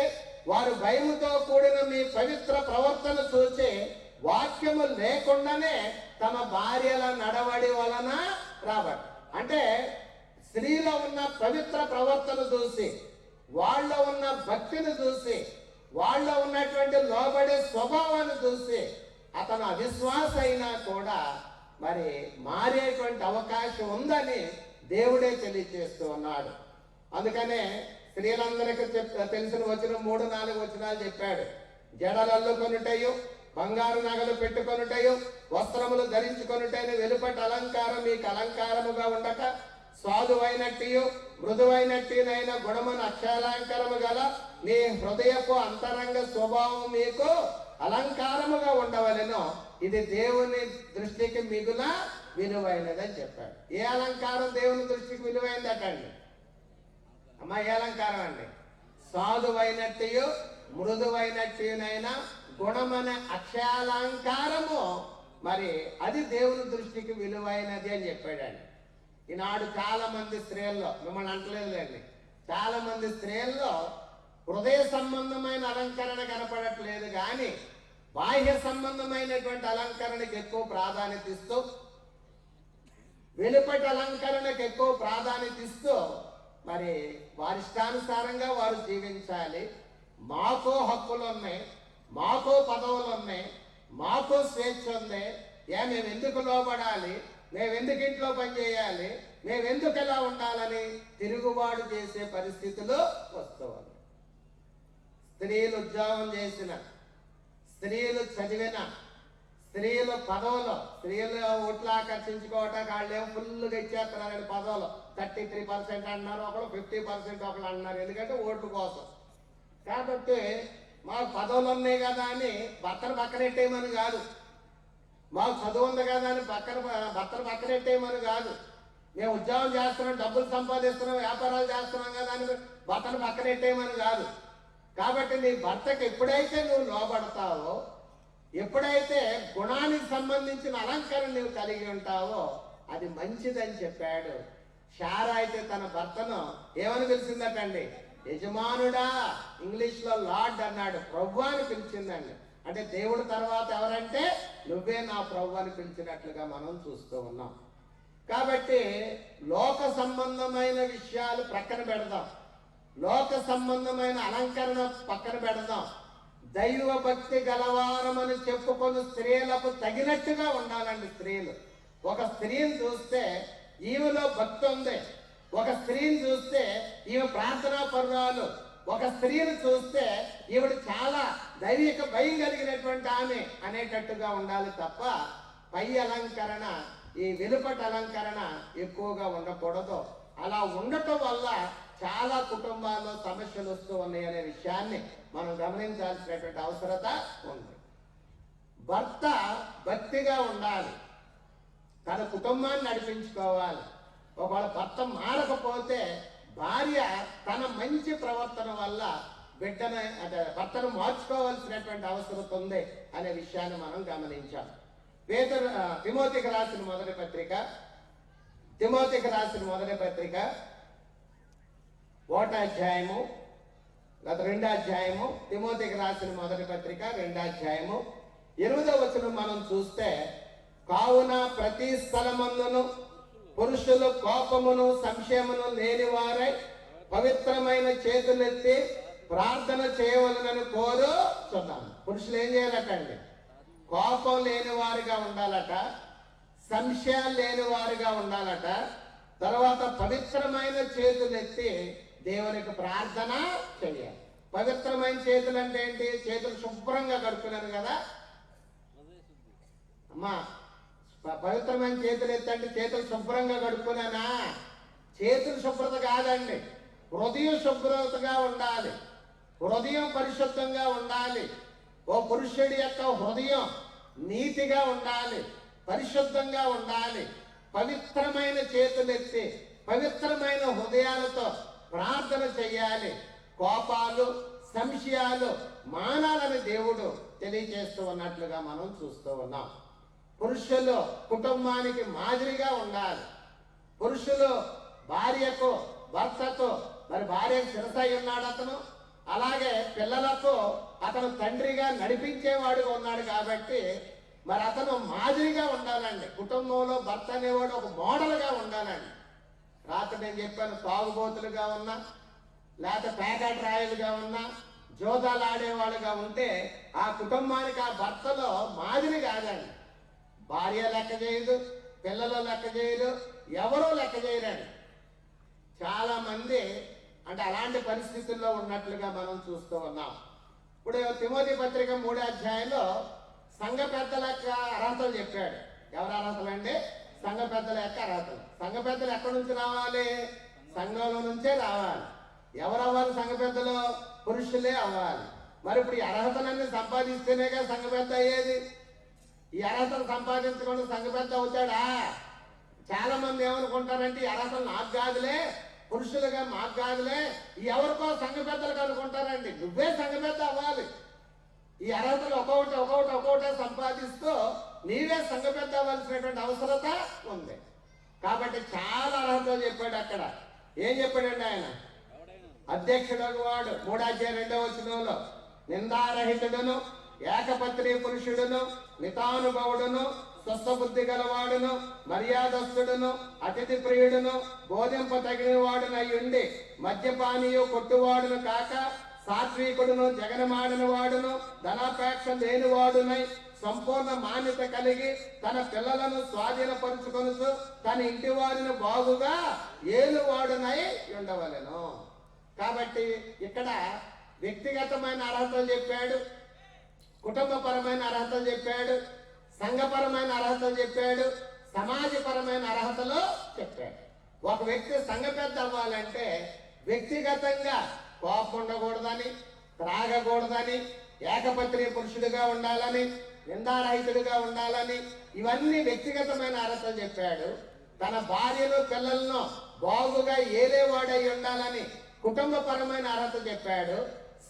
వారు భయముతో కూడిన మీ పవిత్ర ప్రవర్తన చూసి వాక్యము లేకుండానే తమ భార్యల నడవడి వలన రాబట్టి. అంటే స్త్రీలో ఉన్న పవిత్ర ప్రవర్తన చూసి, వాళ్ళలో ఉన్న భక్తిని చూసి, వాళ్ళలో ఉన్నటువంటి లోబడే స్వభావాన్ని చూసి అతను అవిశ్వాస అయినా కూడా మరి మారేటువంటి అవకాశం ఉందని దేవుడే తెలియజేస్తూ ఉన్నాడు. అందుకనే స్త్రీలందరికీ తెలిసిన వచనం 3-4 వచనాలు చెప్పాడు. జడలు అల్లుకొనుటయు, బంగారు నగలు పెట్టుకొనుటయు, వస్త్రములు ధరించుకొనుటైన వెలుపటి అలంకారం మీకు అలంకారముగా ఉండక సాధువైనట్టు మృదువైనట్టునైన గుణమున అక్షాలంకారము గల మీ హృదయపు అంతరంగ స్వభావం మీకు అలంకారముగా ఉండవలెను, ఇది దేవుని దృష్టికి మిగుల విలువైనదని చెప్పాడు. ఏ అలంకారం దేవుని దృష్టికి విలువైందటండి అమ్మా? ఏ అలంకారం అండి? సాధువైనట్టు మృదువైనట్టునైనా గుణమన అక్షయాలంకారము, మరి అది దేవుని దృష్టికి విలువైనది అని చెప్పాడండి. ఈనాడు చాలా మంది స్త్రీల్లో, మిమ్మల్ని అంటలేదులేండి, చాలా మంది స్త్రీల్లో హృదయ సంబంధమైన అలంకరణ కనపడట్లేదు కానీ బాహ్య సంబంధమైనటువంటి అలంకరణకు ఎక్కువ ప్రాధాన్యత ఇస్తూ, వెలుపటి అలంకరణకు ఎక్కువ ప్రాధాన్యత ఇస్తూ మరి వారి ఇష్టానుసారంగా వారు జీవించాలి. మాకో హక్కులు ఉన్నాయి, మాకో పదవులు ఉన్నాయి, మాకో స్వేచ్ఛ ఉంది, మేము ఎందుకు లోబడాలి, మేమెందుకు ఇంట్లో పనిచేయాలి, మేమెందుకు ఎలా ఉండాలని తిరుగుబాటు చేసే పరిస్థితులు వస్తాయి. స్త్రీలు ఉద్యోగం చేసిన, స్త్రీలు చదివిన, స్త్రీలు పదవులు, స్త్రీలు ఓట్లు ఆకర్షించుకోవటానికి వాళ్ళేమో ఫుల్గా ఇచ్చేస్తున్నారని పదవులు 33% అన్నారు, ఒకళ్ళు 50% ఒకళ్ళు అన్నారు, ఎందుకంటే ఓట్ల కోసం. కాబట్టి మాకు పదవులు ఉన్నాయి కదా అని భర్తను పక్కనెట్టేయమని కాదు, మాకు చదువు ఉంది కదా అని భర్తను పక్కనెట్టేయమని కాదు, మేము ఉద్యోగం చేస్తున్నాం, డబ్బులు సంపాదిస్తున్నాం, వ్యాపారాలు చేస్తున్నాం కదా అని భర్తను పక్కనెట్టేయమని కాదు. కాబట్టి నీ భర్తకి ఎప్పుడైతే నువ్వు లోబడతావో, ఎప్పుడైతే గుణానికి సంబంధించిన అలంకరణ నువ్వు కలిగి ఉంటావో అది మంచిదని చెప్పాడు. శారా అయితే తన భర్తను ఏమని పిలిచిందటండి? యజమానుడా, ఇంగ్లీష్లో లార్డ్ అన్నాడు, ప్రభు అని పిలిచిందండి. అంటే దేవుడు తర్వాత ఎవరంటే నువ్వే నా ప్రభు అని పిలిచినట్లుగా మనం చూస్తూ ఉన్నాం. కాబట్టి లోక సంబంధమైన విషయాలు ప్రక్కన పెడదాం, లోక సంబంధమైన అలంకరణ పక్కన పెడదాం. దైవ భక్తి గలవారమని చెప్పుకొని స్త్రీలకు తగినట్టుగా ఉండాలండి. స్త్రీలు, ఒక స్త్రీని చూస్తే ఈమెలో భక్తి ఉంది, ఒక స్త్రీని చూస్తే ఈమె ప్రార్థనా పరురాలు, ఒక స్త్రీని చూస్తే ఈవిడ చాలా దైవిక భయం కలిగినటువంటి ఆమె అనేటట్టుగా ఉండాలి తప్ప పై అలంకరణ, ఈ వెలుపటి అలంకరణ ఎక్కువగా ఉండకూడదు. అలా ఉండటం వల్ల చాలా కుటుంబాల్లో సమస్యలు వస్తూ ఉన్నాయి అనే విషయాన్ని మనం గమనించాల్సినటువంటి అవసరత ఉంది. భర్త భక్తిగా ఉండాలి, తన కుటుంబాన్ని నడిపించుకోవాలి. ఒకవేళ భర్త మారకపోతే భార్య తన మంచి ప్రవర్తన వల్ల భర్తను మార్చుకోవాల్సినటువంటి అవసరం ఉంది అనే విషయాన్ని మనం గమనించాం. తిమోతికి రాసిన మొదటి పత్రిక 1వ అధ్యాయము, 2వ అధ్యాయము, తిమోతికి రాసిన మొదటి పత్రిక 2వ అధ్యాయము 8వ వచనం మనం చూస్తే, కావున ప్రతి స్థలమందును పురుషులు కోపమును సంశయమును లేని వారై పవిత్రమైన చేతులెత్తి ప్రార్థన చేయవలనని కోరుచున్నాను. పురుషులు ఏం చేయాలటండి? కోపం లేని వారిగా ఉండాలట, సంశయాలు లేని వారిగా ఉండాలట, తర్వాత పవిత్రమైన చేతులెత్తి దేవునికి ప్రార్థన చేయాలి. పవిత్రమైన చేతులు అంటే ఏంటి? చేతులు శుభ్రంగా కడుక్కున్నాను కదా అమ్మా. పవిత్రమైన చేతులు ఎత్తండి, చేతులు శుభ్రంగా కడుక్కున్నానా? చేతులు శుభ్రత కాదండి, హృదయం శుభ్రతగా ఉండాలి, హృదయం పరిశుద్ధంగా ఉండాలి. ఓ పురుషుడి యొక్క హృదయం నీతిగా ఉండాలి, పరిశుద్ధంగా ఉండాలి. పవిత్రమైన చేతులెత్తి పవిత్రమైన హృదయాలతో ప్రార్థన చెయ్యాలి. కోపాలు సంశయాలు మానాలని దేవుడు తెలియజేస్తూ ఉన్నట్లుగా మనం చూస్తూ ఉన్నాం. పురుషులు కుటుంబానికి మాదిరిగా ఉండాలి. పురుషులు భార్యకు భర్తకు, మరి భార్యకు శిరసై ఉన్నాడు అతను, అలాగే పిల్లలకు అతను తండ్రిగా నడిపించేవాడుగా ఉన్నాడు. కాబట్టి మరి అతను మాదిరిగా ఉండాలండి. కుటుంబంలో భర్త అనేవాడు ఒక మోడల్గా ఉండాలండి. రాత్రి నేను చెప్పాను, తాగుబోతులుగా ఉన్నా, లేకపోతే ప్యాకెట్ రాయలుగా ఉన్నా, జోదాలు ఆడేవాళ్ళుగా ఉంటే ఆ కుటుంబానికి ఆ భర్తలో మాదిరి కాదండి. భార్య లెక్క చేయదు, పిల్లలు లెక్క చేయదు, ఎవరూ లెక్క చేయరండి. చాలా మంది అంటే అలాంటి పరిస్థితుల్లో ఉన్నట్లుగా మనం చూస్తూ ఉన్నాం. ఇప్పుడు తిమోతి పత్రిక 3వ అధ్యాయంలో సంఘ పెద్దల యొక్క అర్హతలు చెప్పాడు. ఎవరు అర్హతలు అండి? సంఘ పెద్దల యొక్క అర్హతలు. సంఘ పెద్దలు ఎక్కడి నుంచి రావాలి? సంఘంలో నుంచే రావాలి. ఎవరు అవ్వాలి? సంఘ పెద్దలు పురుషులే అవ్వాలి. మరి ఇప్పుడు ఈ అర్హతలన్నీ సంపాదిస్తేనేగా సంఘ పెద్ద అయ్యేది. ఈ అర్హతలు సంపాదించకుండా సంఘ పెద్ద అవుతాడా? చాలా మంది ఏమనుకుంటారంటే, ఈ అర్హతలు నాకు కాదులే, పురుషులుగా మాకు కాదులే, ఎవరికో సంఘ పెద్దలకు అనుకుంటారండి. నువ్వే సంఘ పెద్ద అవ్వాలి. ఈ అర్హతలు ఒక్కొక్కటే సంపాదిస్తూ నీవే సంఘ పెద్ద అవ్వాల్సినటువంటి అవసరత ఉంది. కాబట్టి చాలా అర్హతలు చెప్పాడు అక్కడ. ఏం చెప్పాడండి ఆయన? అధ్యక్షుడు వాడు 3వ అధ్యాయం 2వ వచనంలో, నిందారహితుడును ఏకపత్ని పురుషుడును మితానుభవుడును స్వస్థబుద్ధి గలవాడును మర్యాదస్తుడును అతిథి ప్రియుడును బోధింప తగిన వాడునై ఉండి మద్యపానీయు కొట్టువాడును కాక సాత్వికుడును జగనమాడిన వాడును ధనాపేక్ష లేని వాడునై సంపూర్ణ మాన్యత కలిగి తన పిల్లలను స్వాధీనపరుచుకొనుచు తన ఇంటి వారిని బాగుగా ఏలువాడునై ఉండవలెను. కాబట్టి ఇక్కడ వ్యక్తిగతమైన అర్హతలు చెప్పాడు, కుటుంబపరమైన అర్హతలు చెప్పాడు, సంఘపరమైన అర్హతలు చెప్పాడు, సమాజపరమైన అర్హతలు చెప్పాడు. ఒక వ్యక్తి సంఘ పెద్ద అవ్వాలంటే వ్యక్తిగతంగా కోపం ఉండకూడదని, త్రాగకూడదని, ఏకపత్ని పురుషుడిగా ఉండాలని, నిందారహితుడిగా ఉండాలని, ఇవన్నీ వ్యక్తిగతమైన అర్హతలు చెప్పాడు. తన భార్యను పిల్లలను బాగుగా ఏలేవాడై ఉండాలని కుటుంబపరమైన అర్హత చెప్పాడు.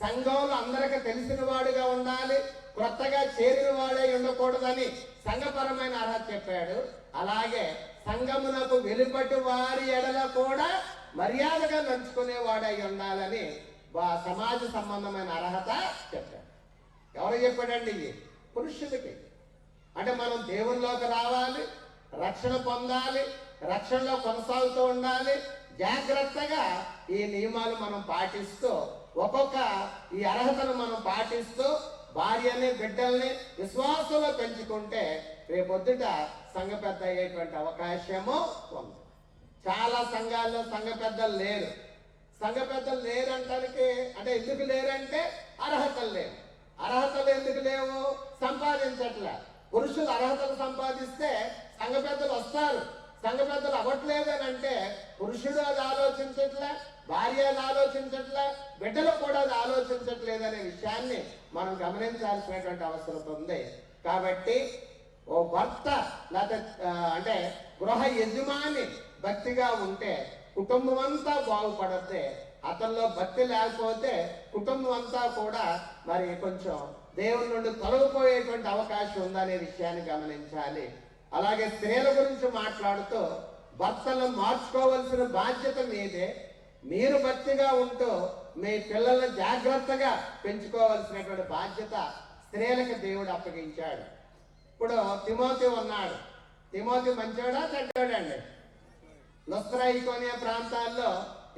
సంఘంలో అందరికీ తెలిసిన వాడుగా ఉండాలి, కొత్తగా చేరిన వాడై ఉండకూడదని సంఘపరమైన అర్హత చెప్పాడు. అలాగే సంఘమునకు వెలుపటి వారి ఎడల కూడా మర్యాదగా నడుచుకునేవాడై ఉండాలని సమాజ సంబంధమైన అర్హత చెప్పాడు. ఎవరు చెప్పాడండి? ఇది పురుషులకి. అంటే మనం దేవునిలోకి రావాలి, రక్షణ పొందాలి, రక్షణలో కొనసాగుతూ ఉండాలి. జాగ్రత్తగా ఈ నియమాలు మనం పాటిస్తూ, ఒక్కొక్క ఈ అర్హతను మనం పాటిస్తూ భార్యని బిడ్డల్ని విశ్వాసంలో పెంచుకుంటే రేపొద్దుట సంఘ పెద్ద అయ్యేటువంటి అవకాశము ఉంది. చాలా సంఘాల్లో సంఘ పెద్దలు లేరు. సంఘ పెద్దలు లేరంటానికి అంటే ఎందుకు లేరంటే అర్హతలు లేవు. అర్హతలు ఎందుకు లేవు? సంపాదించట్లే. పురుషులు అర్హతలు సంపాదిస్తే సంఘ పెద్దలు వస్తారు. సంఘ పెద్దలు అవ్వట్లేదని అంటే పురుషుడు అది ఆలోచించట్లే, భార్య అది ఆలోచించట్లే, బిడ్డలు కూడా అది ఆలోచించట్లేదనే విషయాన్ని మనం గమనించాల్సినటువంటి అవసరం ఉంది. కాబట్టి ఓ భర్త లేకపోతే అంటే గృహ యజమాని భక్తిగా ఉంటే కుటుంబం అంతా బాగుపడితే, అతనిలో భక్తి లేకపోతే కుటుంబం అంతా కూడా మరి కొంచెం దేవుని నుండి తొలగిపోయేటువంటి అవకాశం ఉందనే విషయాన్ని గమనించాలి. అలాగే స్త్రీల గురించి మాట్లాడుతూ భర్తలను మార్చుకోవాల్సిన బాధ్యత మీదే. మీరు భక్తిగా ఉంటూ మీ పిల్లలను జాగ్రత్తగా పెంచుకోవాల్సినటువంటి బాధ్యత స్త్రీలకు దేవుడు అప్పగించాడు. ఇప్పుడు తిమోతి ఉన్నాడు. తిమోతి మంచోడా చెడ్డోడండి? లుస్త్రా ఈకోనియా ప్రాంతాల్లో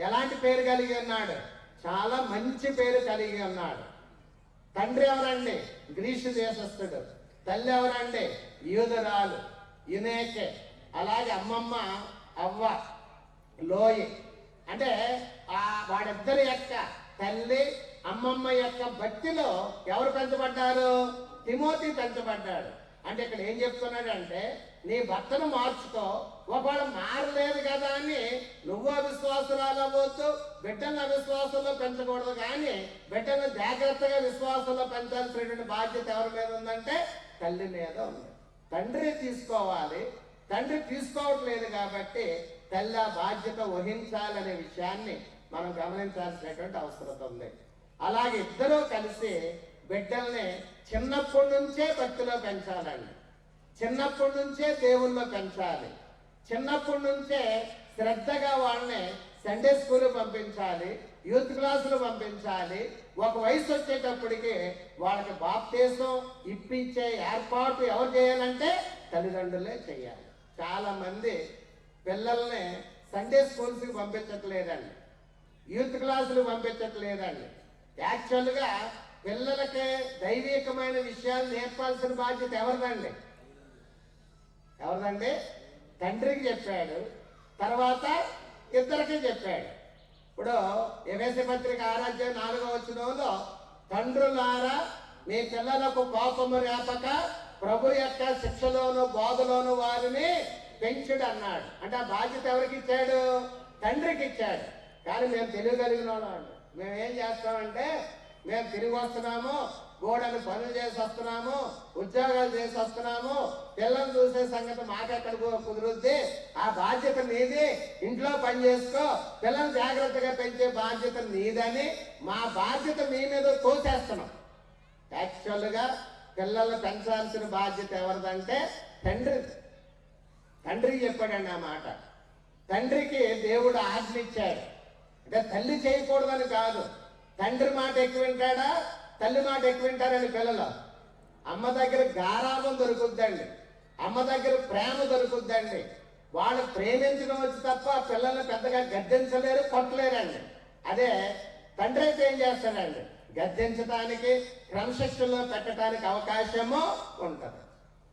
ఎలాంటి పేరు కలిగి ఉన్నాడు? చాలా మంచి పేరు కలిగి ఉన్నాడు. తండ్రి ఎవరండి? గ్రీసు దేశస్థుడు. తల్లి ఎవరండి? యూదురాలు యునేకే. అలాగే అమ్మమ్మ అవ్వ లోయి. అంటే వాడిద్దరి యొక్క తల్లి అమ్మమ్మ యొక్క భక్తిలో ఎవరు పెంచబడ్డారు? తిమోతి పెంచబడ్డాడు. అంటే ఇక్కడ ఏం చెప్తున్నాడంటే, నీ భర్తను మార్చుకో. ఒకవేళ మారలేదు కదా అని నువ్వు అవిశ్వాసురాలు అవ్వద్దు, బిడ్డను అవిశ్వాసంలో పెంచకూడదు. కానీ బిడ్డను జాగ్రత్తగా విశ్వాసంలో పెంచాల్సినటువంటి బాధ్యత ఎవరి మీద ఉందంటే తల్లి మీద ఉంది. తండ్రి తీసుకోవాలి. తండ్రి తీసుకోవట్లేదు కాబట్టి తల్లి ఆ బాధ్యత వహించాలనే విషయాన్ని మనం గమనించాల్సినటువంటి అవసరం ఉంది. అలాగే ఇద్దరూ కలిసి బిడ్డల్ని చిన్నప్పటి నుంచే భక్తిలో పెంచాలండి. చిన్నప్పటి నుంచే దేవుల్లో పెంచాలి. చిన్నప్పటి నుంచే శ్రద్ధగా వాళ్ళని సండే స్కూల్ పంపించాలి, యూత్ క్లాసులు పంపించాలి. ఒక వయసు వచ్చేటప్పటికి వాళ్ళకి బాప్తీసం ఇప్పించే ఏర్పాటు ఎవరు చేయాలంటే తల్లిదండ్రులే చేయాలి. చాలా మంది పిల్లల్ని సండే స్కూల్స్కి పంపించట్లేదండి, యూత్ క్లాసులు పంపించట్లేదండి. యాక్చువల్గా పిల్లలకి దైవికమైన విషయాలు నేర్పాల్సిన బాధ్యత ఎవరిదండి? తండ్రికి చెప్పాడు, తర్వాత ఇద్దరికి చెప్పాడు. ఇప్పుడు ఎఫెసీ పత్రిక 6:4 తండ్రులారా మీ పిల్లలకు కోపము రేపక ప్రభు యొక్క శిక్షలోను బోధలోను వారిని పెంచుడు అన్నాడు. అంటే ఆ బాధ్యత ఎవరికి ఇచ్చాడు? తండ్రికి ఇచ్చాడు. కానీ మేము తెలియగలిగిన వాళ్ళం. మేము ఏం చేస్తామంటే, మేము తిరిగి వస్తున్నాము, గోడని పనులు చేసి వస్తున్నాము, ఉద్యోగాలు చేసి వస్తున్నాము, పిల్లలు చూసే సంగతి మాకెక్కడ కుదురుద్ది, ఆ బాధ్యత నీది, ఇంట్లో పని చేసుకో, పిల్లలు జాగ్రత్తగా పెంచే బాధ్యత నీదని మా బాధ్యత మీ మీద తోసేస్తున్నాం. యాక్చువల్గా పిల్లల్ని పెంచాల్సిన బాధ్యత ఎవరిదంటే తండ్రికి చెప్పాడండి ఆ మాట. తండ్రికి దేవుడు ఆజ్ఞ ఇచ్చాడు. అంటే తల్లి చేయకూడదని కాదు, తండ్రి మాట ఎక్కువ వింటాడా, తల్లి మాట ఎక్కువ వింటారని పిల్లలు. అమ్మ దగ్గర గారాబం దొరుకుద్దండి, అమ్మ దగ్గర ప్రేమ దొరుకుద్దండి. వాళ్ళు ప్రేమించడం వచ్చి తప్ప పిల్లల్ని పెద్దగా గద్దించలేరు, కొట్టలేరండి. అదే తండ్రి అయితే ఏం చేస్తాడండి, గద్దించడానికి, క్రమశిక్షణలో పెట్టడానికి అవకాశము ఉంటుంది.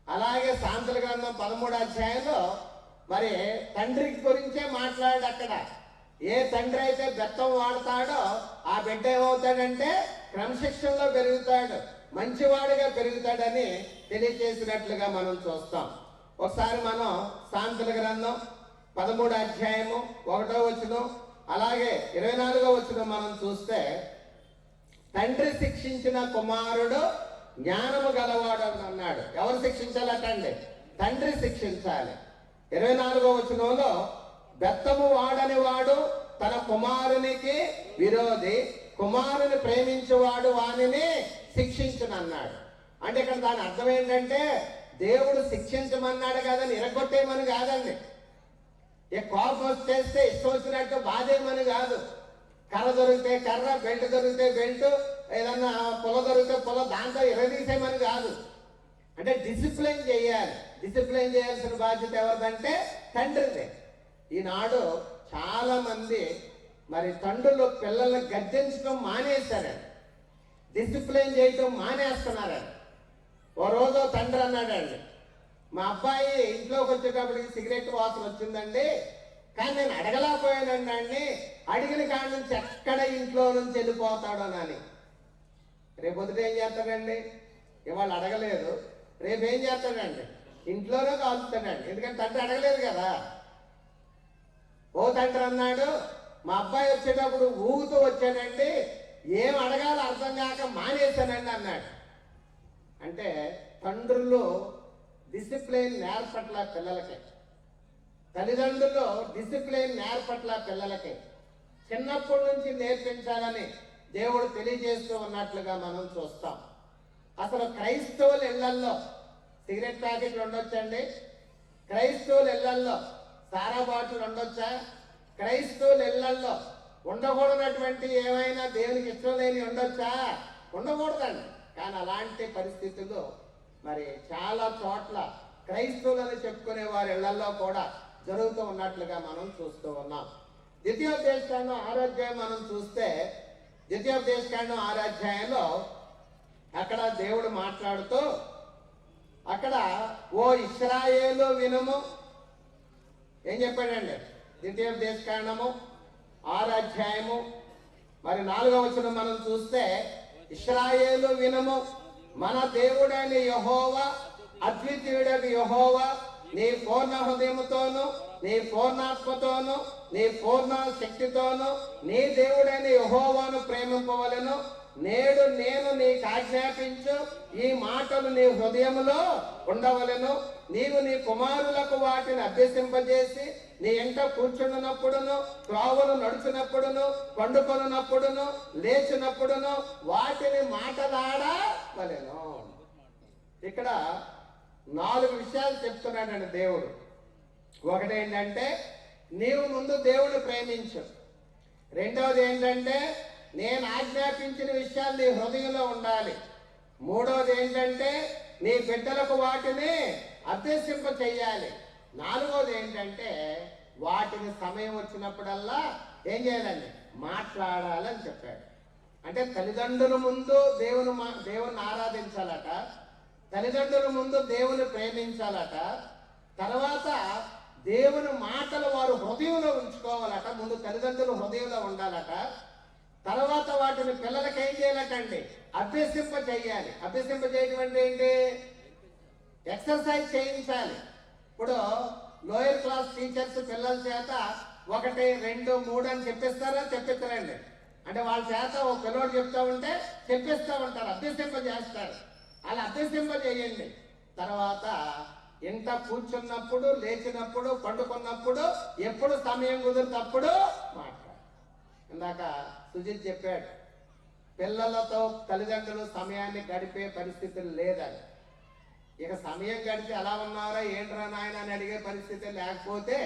అలాగే సామెతల గ్రంథం 13 మరి తండ్రి గురించే మాట్లాడు. అక్కడ ఏ తండ్రి అయితే బెత్తం వాడతాడో ఆ బిడ్డ ఏమవుతాడంటే క్రమశిక్షణలో పెరుగుతాడు, మంచివాడిగా పెరుగుతాడని తెలియజేసినట్లుగా మనం చూస్తాం. ఒకసారి మనం సామెతల గ్రంథం 13:1 అలాగే 24 మనం చూస్తే, తండ్రి శిక్షించిన కుమారుడు జ్ఞానము గలవాడు అన్నాడు. ఎవరు శిక్షించాలటండి? తండ్రి శిక్షించాలి. 24 బెత్తము వాడని వాడు తన కుమారునికి విరోధి, కుమారుని ప్రేమించేవాడు వానిని శిక్షించునన్నాడు. అంటే ఇక్కడ దాని అర్థం ఏంటంటే, దేవుడు శిక్షించమన్నాడు కాదని ఇరగొట్టేయమని కాదండి. ఏ కోపం వచ్చేస్తే ఇష్టం వచ్చినట్టు బాధేయమని కాదు. కర్ర దొరికితే కర్ర, బెల్ట్ దొరికితే బెల్ట్, ఏదన్నా పొల దొరికితే పొల, దాంతో ఎరదీసేయమని కాదు. అంటే డిసిప్లైన్ చేయాలి. డిసిప్లైన్ చేయాల్సిన బాధ్యత ఎవరిదంటే తండ్రిదే. ఈనాడు చాలా మంది మరి తండ్రులు పిల్లల్ని గద్దించడం మానేశారండి, డిసిప్లైన్ చేయటం మానేస్తున్నారండి. ఓ రోజు తండ్రి అన్నాడండి, మా అబ్బాయి ఇంట్లోకి వచ్చేటప్పటికి సిగరెట్ వాసన వచ్చిందండి, కానీ నేను అడగలేకపోయానండి అండి, అడిగిన కాడి నుంచి ఎక్కడ ఇంట్లో నుంచి వెళ్ళిపోతాడోనని. రేపు పొద్దుట ఏం చేస్తాడండి? ఇవాళ అడగలేదు, రేపు ఏం చేస్తాడండి? ఇంట్లోనే కాలుస్తాడండి. ఎందుకంటే తండ్రి అడగలేదు కదా. ఓ తండ్రి అన్నాడు, మా అబ్బాయి వచ్చేటప్పుడు ఊగుతూ వచ్చాడండి, ఏం అడగాలో అర్థం కాక మానేశానండి అన్నాడు. అంటే తండ్రులు డిసిప్లైన్ నేర్పట్ల పిల్లలకి, తల్లిదండ్రులు డిసిప్లైన్ నేర్పట్ల పిల్లలకి. చిన్నప్పటి నుంచి నేర్పించాలని దేవుడు తెలియజేస్తూ ఉన్నట్లుగా మనం చూస్తాం. అసలు క్రైస్తవుల ఇళ్లల్లో సిగరెట్ ప్యాకెట్లు ఉండొచ్చండి? క్రైస్తవుల ఇళ్లల్లో సారా బాటిల్ ఉండొచ్చా? క్రైస్తవుల ఇళ్లల్లో ఉండకూడనటువంటి ఏమైనా దేవునికి ఇష్టం లేని ఉండొచ్చా? ఉండకూడదండి. కానీ అలాంటి పరిస్థితులు మరి చాలా చోట్ల క్రైస్తవులని చెప్పుకునే వారి ఇళ్లలో కూడా జరుగుతూ ఉన్నట్లుగా మనం చూస్తూ ఉన్నాం. ద్వితీయోపదేశకాండం 6వ అధ్యాయం మనం చూస్తే ద్వితీయోపదేశకాండం 6వ అధ్యాయంలో అక్కడ దేవుడు మాట్లాడుతూ అక్కడ ఓ ఇశ్రాయేలు వినుము ఏం చెప్పాడండి? ద్వితీయోపదేశకాండము 6వ అధ్యాయము మరి 4వ వచనం మనం చూస్తే ఇశ్రాయేలు వినుము, మన దేవుడైన యెహోవా అద్వితీయుడైన యెహోవా నీ పూర్ణ హృదయముతోను నీ పూర్ణాత్మతోను నీ పూర్ణ శక్తితోను నీ దేవుడైన యెహోవాను ప్రేమింపవలెను. నేడు నేను నీకు ఆజ్ఞాపించు ఈ మాటలు నీ హృదయములో ఉండవలెను. నీవు నీ కుమారులకు వాటిని అభ్యసింపజేసి నీ ఎంట కూర్చున్నప్పుడును త్రోవను నడుచునప్పుడును పండుకొనున్నప్పుడును లేచినప్పుడును వాటిని మాటలాడవలెను. ఇక్కడ 4 విషయాలు చెప్తున్నాడండి దేవుడు. ఒకటి ఏంటంటే నీవు ముందు దేవుని ప్రేమించు. రెండవది ఏంటంటే నేను ఆజ్ఞాపించిన విషయాలు నీ హృదయంలో ఉండాలి. మూడవది ఏంటంటే నీ బిడ్డలకు వాటిని అభ్యసింప చెయ్యాలి. 4వది ఏంటంటే వాటిని సమయం వచ్చినప్పుడల్లా ఏం చేయాలండి? మాట్లాడాలని చెప్పాడు. అంటే తల్లిదండ్రుల ముందు దేవుని ఆరాధించాలట, తల్లిదండ్రుల ముందు దేవుని ప్రేమించాలట, తర్వాత దేవుని మాటలు వారు హృదయంలో ఉంచుకోవాలట. ముందు తల్లిదండ్రులు హృదయంలో ఉండాలట. తర్వాత వాటిని పిల్లలకి ఏం చేయాలటండి? అభ్యసింప చెయ్యాలి. అభ్యసింప చేయడం అంటే ఏంటి? ఎక్సర్సైజ్ చేయించాలి. ఇప్పుడు లోయర్ క్లాస్ టీచర్స్ పిల్లల చేత 1, 2, 3 అని చెప్పిస్తారండి. అంటే వాళ్ళ చేత ఒక పిల్లోడు చెప్తా ఉంటే చెప్పిస్తూ ఉంటారు, అభ్యసింప చేస్తారు. అలా అభ్యసింప చేయండి. తర్వాత ఇంట కూర్చున్నప్పుడు, లేచినప్పుడు, పండుకున్నప్పుడు, ఎప్పుడు సమయం కుదిరినప్పుడు మాట్లాడు. ఇందాక సుజిత్ చెప్పాడు, పిల్లలతో తల్లిదండ్రులు సమయాన్ని గడిపే పరిస్థితులు లేదని. ఇక సమయం గడిచి అలా ఉన్నారా ఏంట్రా నాయన అని అడిగే పరిస్థితి లేకపోతే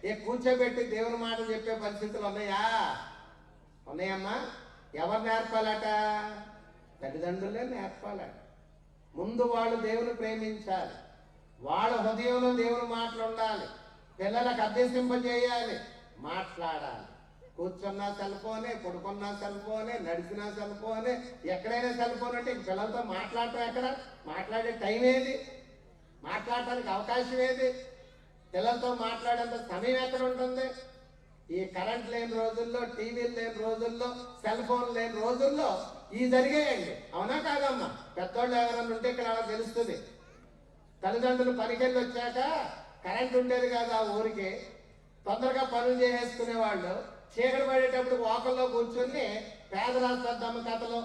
ఇక కూర్చోబెట్టి దేవుని మాట చెప్పే పరిస్థితులు ఉన్నాయమ్మా. ఎవరు నేర్పాలట? తల్లిదండ్రులే నేర్పాలట. ముందు వాళ్ళు దేవుని ప్రేమించాలి, వాళ్ళ హృదయంలో దేవుని మాటలు ఉండాలి, పిల్లలకు అభ్యసింపజేయాలి, మాట్లాడాలి. కూర్చున్నా సెల్ ఫోనే, పడుకున్నా సెల్ ఫోనే, నడిచినా సెల్ ఫోనే, ఎక్కడైనా సెల్ ఫోన్ అంటే ఇంక పిల్లలతో మాట్లాడటం ఎక్కడ? మాట్లాడే టైం ఏది? మాట్లాడటానికి అవకాశం ఏది? పిల్లలతో మాట్లాడేంత సమయం ఎక్కడ ఉంటుంది? ఈ కరెంట్ లేని రోజుల్లో, టీవీలు లేని రోజుల్లో, సెల్ ఫోన్ లేని రోజుల్లో ఇవి జరిగాయండి. అవునా కాదమ్మా? పెద్దోళ్ళు ఎవరైనా ఉంటే ఇక్కడ అలా తెలుస్తుంది. తల్లిదండ్రులు పనికెళ్ళి వచ్చాక కరెంట్ ఉండేది కాదు ఆ ఊరికి, తొందరగా పనులు చేసేసుకునేవాళ్ళు. చీకటి పడేటప్పుడు వాకల్లో కూర్చుని పేదరాస్తమ్మ కథలు,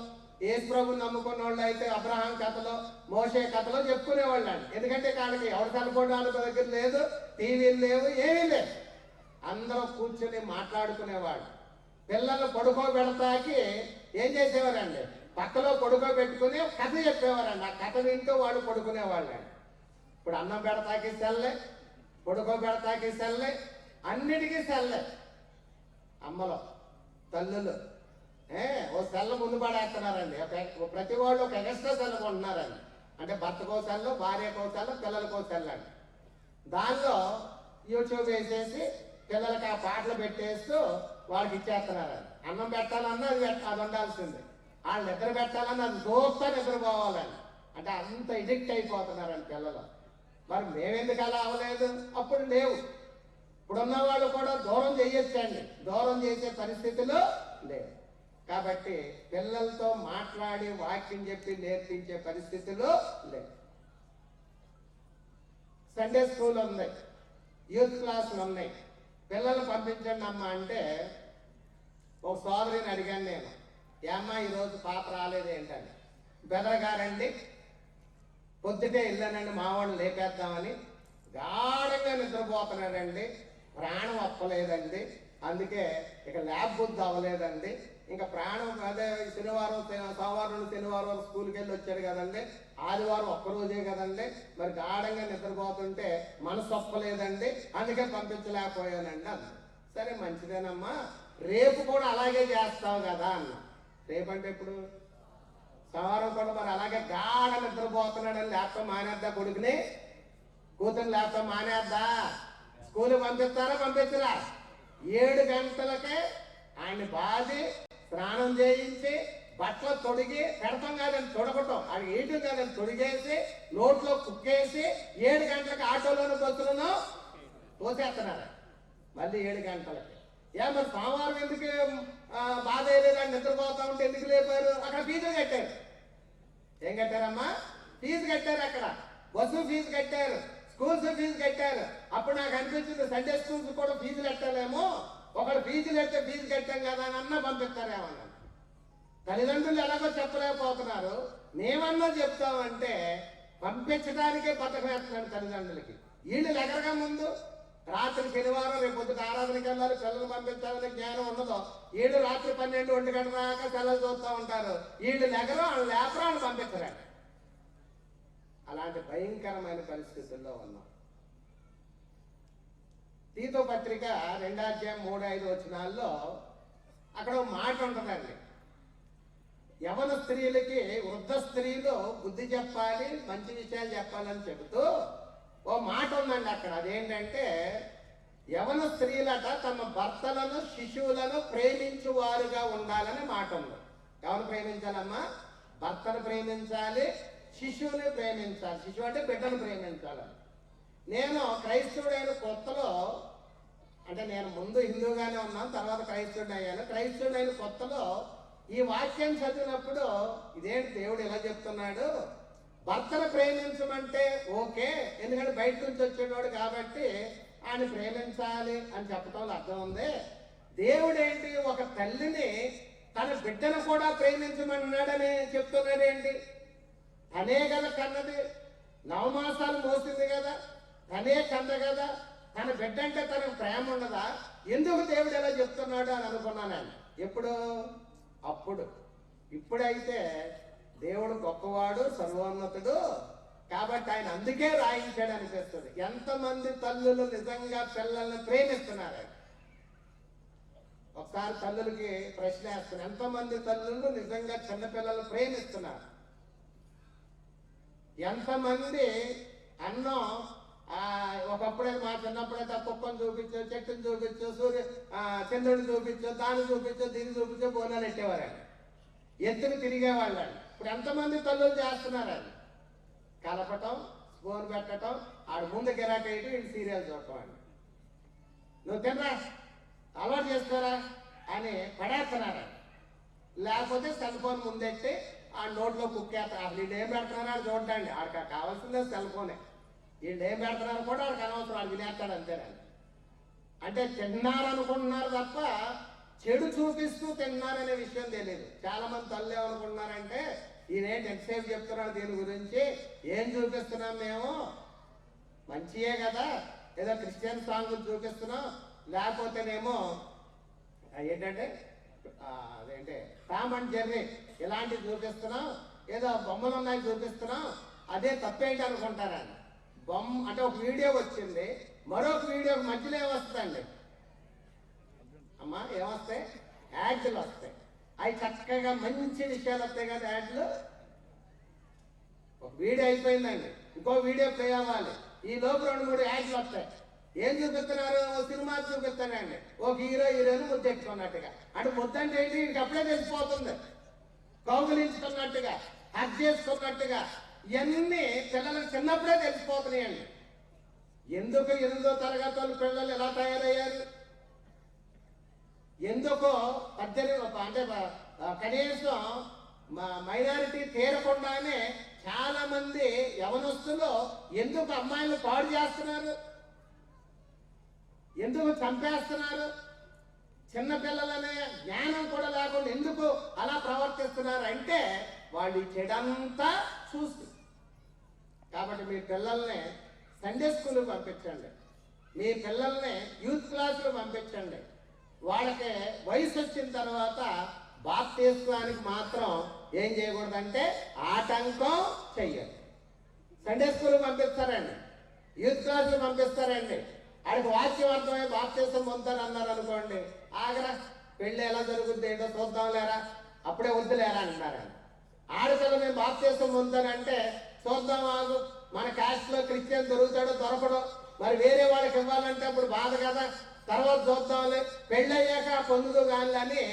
యేసు ప్రభుని నమ్ముకున్న వాళ్ళు అయితే అబ్రహాం కథలు, మోషే కథలు చెప్పుకునేవాళ్ళు అండి. ఎందుకంటే వాళ్ళకి ఎవరు కనుక్కోవడానికి దగ్గర లేదు, టీవీలు లేవు, ఏమీ లేదు. అందరూ కూర్చుని మాట్లాడుకునేవాళ్ళు. పిల్లలు పడుకోబెడతాకి ఏం చేసేవారండి? పక్కలో పడుకోబెట్టుకుని కథ చెప్పేవారండి. ఆ కథ వింటూ వాళ్ళు పడుకునేవాళ్ళండి. ఇప్పుడు అన్నం పెడతాకి సెల్లే, పడుకోబెడతాకి సెల్లే, అన్నిటికీ సెల్లే. అమ్మలో తల్లులు ఓ సెల్ల ముందు పడేస్తున్నారండి. ప్రతి వాళ్ళు ఒక ఎక్స్ట్రా సెల్ కొంటున్నారండి. అంటే భర్తకో సెల్లు, భార్యకో సెల్లు, పిల్లలకో సెల్ అండి. దానిలో యూట్యూబ్ వేసేసి పిల్లలకి ఆ పాటలు పెట్టేస్తూ వాళ్ళకి ఇచ్చేస్తున్నారండి. అన్నం పెట్టాలన్నా అది ఉండాల్సింది, వాళ్ళు నిద్ర పెట్టాలన్నా అది దోస్తా నిద్రపోవాలండి. అంటే అంత ఎడిక్ట్ అయిపోతున్నారండి పిల్లలు. మరి మేమెందుకు అలా అవ్వలేదు? అప్పుడు లేవు. ఇప్పుడున్న వాళ్ళు కూడా దూరం చేయొచ్చండి, దూరం చేసే పరిస్థితులు లేవు. కాబట్టి పిల్లలతో మాట్లాడి వాక్యం చెప్పి నేర్పించే పరిస్థితులు లేవు. సండే స్కూల్ ఉన్నాయి, యూత్ క్లాసులు ఉన్నాయి. పిల్లలు పంపించండి అమ్మా అంటే ఒక సోదరిని అడిగాను నేను, ఏమ్మా ఈరోజు పాప రాలేదు ఏంటని. బెదరగారండి, పొద్దుటే వెళ్ళానండి మా వాళ్ళు లేపేద్దామని, గాఢంగా నిద్రపోతున్నాడండి, ప్రాణం అప్పలేదండి, అందుకే ఇక ల్యాబ్ బుద్ధి అవ్వలేదండి, ఇంకా ప్రాణం అదే శనివారం సోమవారం శనివారం స్కూల్కి వెళ్ళి వచ్చాడు కదండి, ఆదివారం ఒక్కరోజే కదండి, మరి గాఢంగా నిద్రపోతుంటే మనసు ఒప్పలేదండి, అందుకే పంపించలేకపోయానండి అన్న. సరే మంచిదేనమ్మా, రేపు కూడా అలాగే చేస్తావు కదా అన్న. రేపంటే ఇప్పుడు సోమవారం కూడా మరి అలాగే గాఢ నిద్రపోతున్నాడని ల్యాప్టాప్ మానేద్దా కొడుకుని, కూతురు ల్యాప్టాప్ మానేద్దా, స్కూల్కి పంపిస్తారా పంపించరా? 7 గంటలకే ఆయన్ని బాధి స్నానం చేయించి బట్టలు తొడిగి పెడతాం కాదని తొడగటం, అది వేయటం కాదని తొడిగేసి నోట్లో కుక్కేసి 7 గంటలకు ఆటోలోను బస్సులను తోసేస్తున్నారు. మళ్ళీ 7 గంటలకి మరి సోమవారం ఎందుకు బాధ వేయలేదని నిద్రపోతా ఉంటే ఎందుకు లేపారు? అక్కడ ఫీజులు కట్టారు. ఏం కట్టారమ్మా? ఫీజు కట్టారు. అక్కడ బస్సు ఫీజు కట్టారు, స్కూల్స్ ఫీజు కట్టారు. అప్పుడు నాకు అనిపించింది సండే స్కూల్స్ కూడా ఫీజులు కట్టాలేమో, ఒకళ్ళు ఫీజులు కట్టే ఫీజు కట్టాం కదా అని అన్నా పంపిస్తారేమన్నా. తల్లిదండ్రులు ఎలాగో చెప్పలేకపోతున్నారు, మేమన్నా చెప్తామంటే పంపించడానికే పథకం వేస్తున్నాడు తల్లిదండ్రులకి. వీళ్ళు ఎగరగా ముందు రాత్రి శనివారం రేపు పొద్దుట ఆరాధనకి వెళ్ళాలి, పిల్లలు పంపించాలని జ్ఞానం ఉన్నదో వీళ్ళు రాత్రి 12, 1 గంట దాకా పిల్లలు చూస్తూ ఉంటారు. వీళ్ళు ఎగరం వాళ్ళు లేపరాలు పంపించరండి. అలాంటి భయంకరమైన పరిస్థితుల్లో ఉన్నాం. తీతో పత్రిక 2:3-5 అక్కడ మాట ఉంటుందండి. యవన స్త్రీలకి వృద్ధ స్త్రీలు బుద్ధి చెప్పాలి, మంచి విషయాలు చెప్పాలని చెబుతూ ఓ మాట ఉందండి అక్కడ. అదేంటంటే యవన స్త్రీలట తమ భర్తలను శిశువులను ప్రేమించువారుగా ఉండాలని మాట ఉంది. ఎవరు ప్రేమించాలమ్మా? భర్తను ప్రేమించాలి, శిశువుని ప్రేమించాలి. శిశువు అంటే బిడ్డను ప్రేమించాలని. నేను క్రైస్తవుడైన కొత్తలో, అంటే నేను ముందు హిందూగానే ఉన్నాను, తర్వాత క్రైస్తవుడు అయ్యాను. క్రైస్తవుడైన కొత్తలో ఈ వాక్యం చదివినప్పుడు ఇదేంటి దేవుడు ఎలా చెప్తున్నాడు, భర్తను ప్రేమించమంటే ఓకే, ఎందుకంటే బయట నుంచి వచ్చేవాడు కాబట్టి ఆయన ప్రేమించాలి అని చెప్పడంలో అర్థం ఉంది. దేవుడు ఏంటి ఒక తల్లిని తన బిడ్డను కూడా ప్రేమించమన్నాడని చెప్తున్నాడేంటి? తనే కదా కన్నది, 9 మాసాలు మోసింది కదా, తనే కన్న కదా, తన బిడ్డ అంటే తనకు ప్రేమ ఉండదా? ఎందుకు దేవుడు ఎలా చెప్తున్నాడు అని అనుకున్నాను. ఎప్పుడు? అప్పుడు. ఇప్పుడైతే దేవుడు గొప్పవాడు, సర్వోన్నతుడు కాబట్టి ఆయన అందుకే రాయించాడు అనిపిస్తుంది. ఎంతమంది తల్లులు నిజంగా పిల్లల్ని ప్రేమిస్తున్నారు? ఒకసారి తల్లులకి ప్రశ్న వేస్తున్నారు, ఎంతమంది తల్లులు నిజంగా చిన్నపిల్లలు ప్రేమిస్తున్నారు? ఎంతమంది అన్నం ఒకప్పుడే మా చిన్నప్పుడైతే కుక్కను చూపించు, చెట్టును చూపించు, చంద్రుడిని చూపించు, దాన్ని చూపించు, దీన్ని చూపించు, బోనాలు ఎట్టేవారండి, ఎత్తుకు తిరిగేవాళ్ళండి. ఇప్పుడు ఎంతమంది తల్లులు చేస్తున్నారండి? కలపటం, స్పూన్ పెట్టడం, ఆడు ముందు గిరాట వేయటం, వీళ్ళు సీరియల్ చూడటం అండి. నువ్వు తినరా, అలవాటు చేసుకోరా అని పడేస్తున్నారండి. లేకపోతే సెల్ ఫోన్ ముందెట్టి ఆ నోట్లో కుక్కేస్తారు. అసలు వీళ్ళు ఏం పెడుతున్నారో చూడండి, ఆడికి కావాల్సిందే సెల్ ఫోనే. వీళ్ళు ఏం పెడుతున్నారు కూడా వాడికి అనవసరం, వాడు వినేస్తాడు అంతేనండి. అంటే తిన్నారనుకుంటున్నారు తప్ప చెడు చూపిస్తూ తిన్నారనే విషయం తెలియదు. చాలా మంది తల్లు ఏమనుకుంటున్నారంటే ఈయనేంటి ఎంతసేపు చెప్తున్నాడు దీని గురించి, ఏం చూపిస్తున్నాం మేము, మంచియే కదా, ఏదో క్రిస్టియన్ సాంగ్ చూపిస్తున్నాం, లేకపోతేనేమో ఏంటంటే అదేంటే టామ్ అండ్ జెర్రీ ఇలాంటివి చూపిస్తున్నాం, ఏదో బొమ్మలు ఉన్నాయి చూపిస్తున్నాం, అదే తప్పేంటి అనుకుంటారండి. బొమ్మ అంటే ఒక వీడియో వచ్చింది, మరొక వీడియో మధ్యలో ఏమొస్తుందండి అమ్మా? ఏమొస్తాయి? యాడ్లు వస్తాయి. అవి చక్కగా మంచి విషయాలు వస్తాయి కదా యాడ్లు. ఒక వీడియో అయిపోయిందండి, ఇంకో వీడియో ప్లే అవ్వాలి, ఈ లోపు 2-3 యాడ్లు వస్తాయి. ఏం చూపిస్తున్నారు? ఓ సినిమా చూపిస్తానండి, ఒక హీరోయిన్ ముద్దెట్టుకున్నట్టుగా. అంటే ముద్దంటే ఏంటి? వీడికి అప్పుడే తెలిసిపోతుంది, కౌగులించుకున్నట్టుగా, హక్ చేసుకున్నట్టుగా. ఇవన్నీ పిల్లలకు చిన్నప్పుడే తెలిసిపోతున్నాయండి. ఎందుకు 8వ తరగతి పిల్లలు ఎలా తయారయ్యారు? ఎందుకో 18 అంటే కనీసం మైనారిటీ తీరకుండానే చాలా మంది యవనస్తులు ఎందుకు అమ్మాయిలు పాడు చేస్తున్నారు, ఎందుకు చంపేస్తున్నారు? చిన్నపిల్లలనే జ్ఞానం కూడా లేకుండా ఎందుకు అలా ప్రవర్తిస్తున్నారు అంటే వాళ్ళు చెడంతా చూసి. కాబట్టి మీ పిల్లల్ని సండే స్కూల్కి పంపించండి, మీ పిల్లల్ని యూత్ క్లాసులు పంపించండి. వాళ్ళకి వయసు వచ్చిన తర్వాత బాప్తిస్మానికి మాత్రం ఏం చేయకూడదంటే ఆటంకం చెయ్యాలి. సండే స్కూల్కి పంపిస్తారండి, యూత్ క్లాసులు పంపిస్తారండి. ఆడికి వాక్యం అర్థమై బాప్తిస్మం పొందుతారు అన్నారు అనుకోండి, ఆగరా పెళ్ళి ఎలా జరుగుద్ది ఏంటో చూద్దాం లేరా, అప్పుడే వద్దులేరా అంటున్నారండి. ఆడపిల్ల మేము బాప్తీసం పొందుతానంటే చూద్దాం ఆగు, మన క్యాస్ట్లో క్రిస్టియన్ దొరుకుతాడో దొరకడో, మరి వేరే వాళ్ళకి ఇవ్వాలంటే అప్పుడు బాధ కదా, తర్వాత చూద్దాంలే, పెళ్ళయ్యాక పొందుదు కానీ అని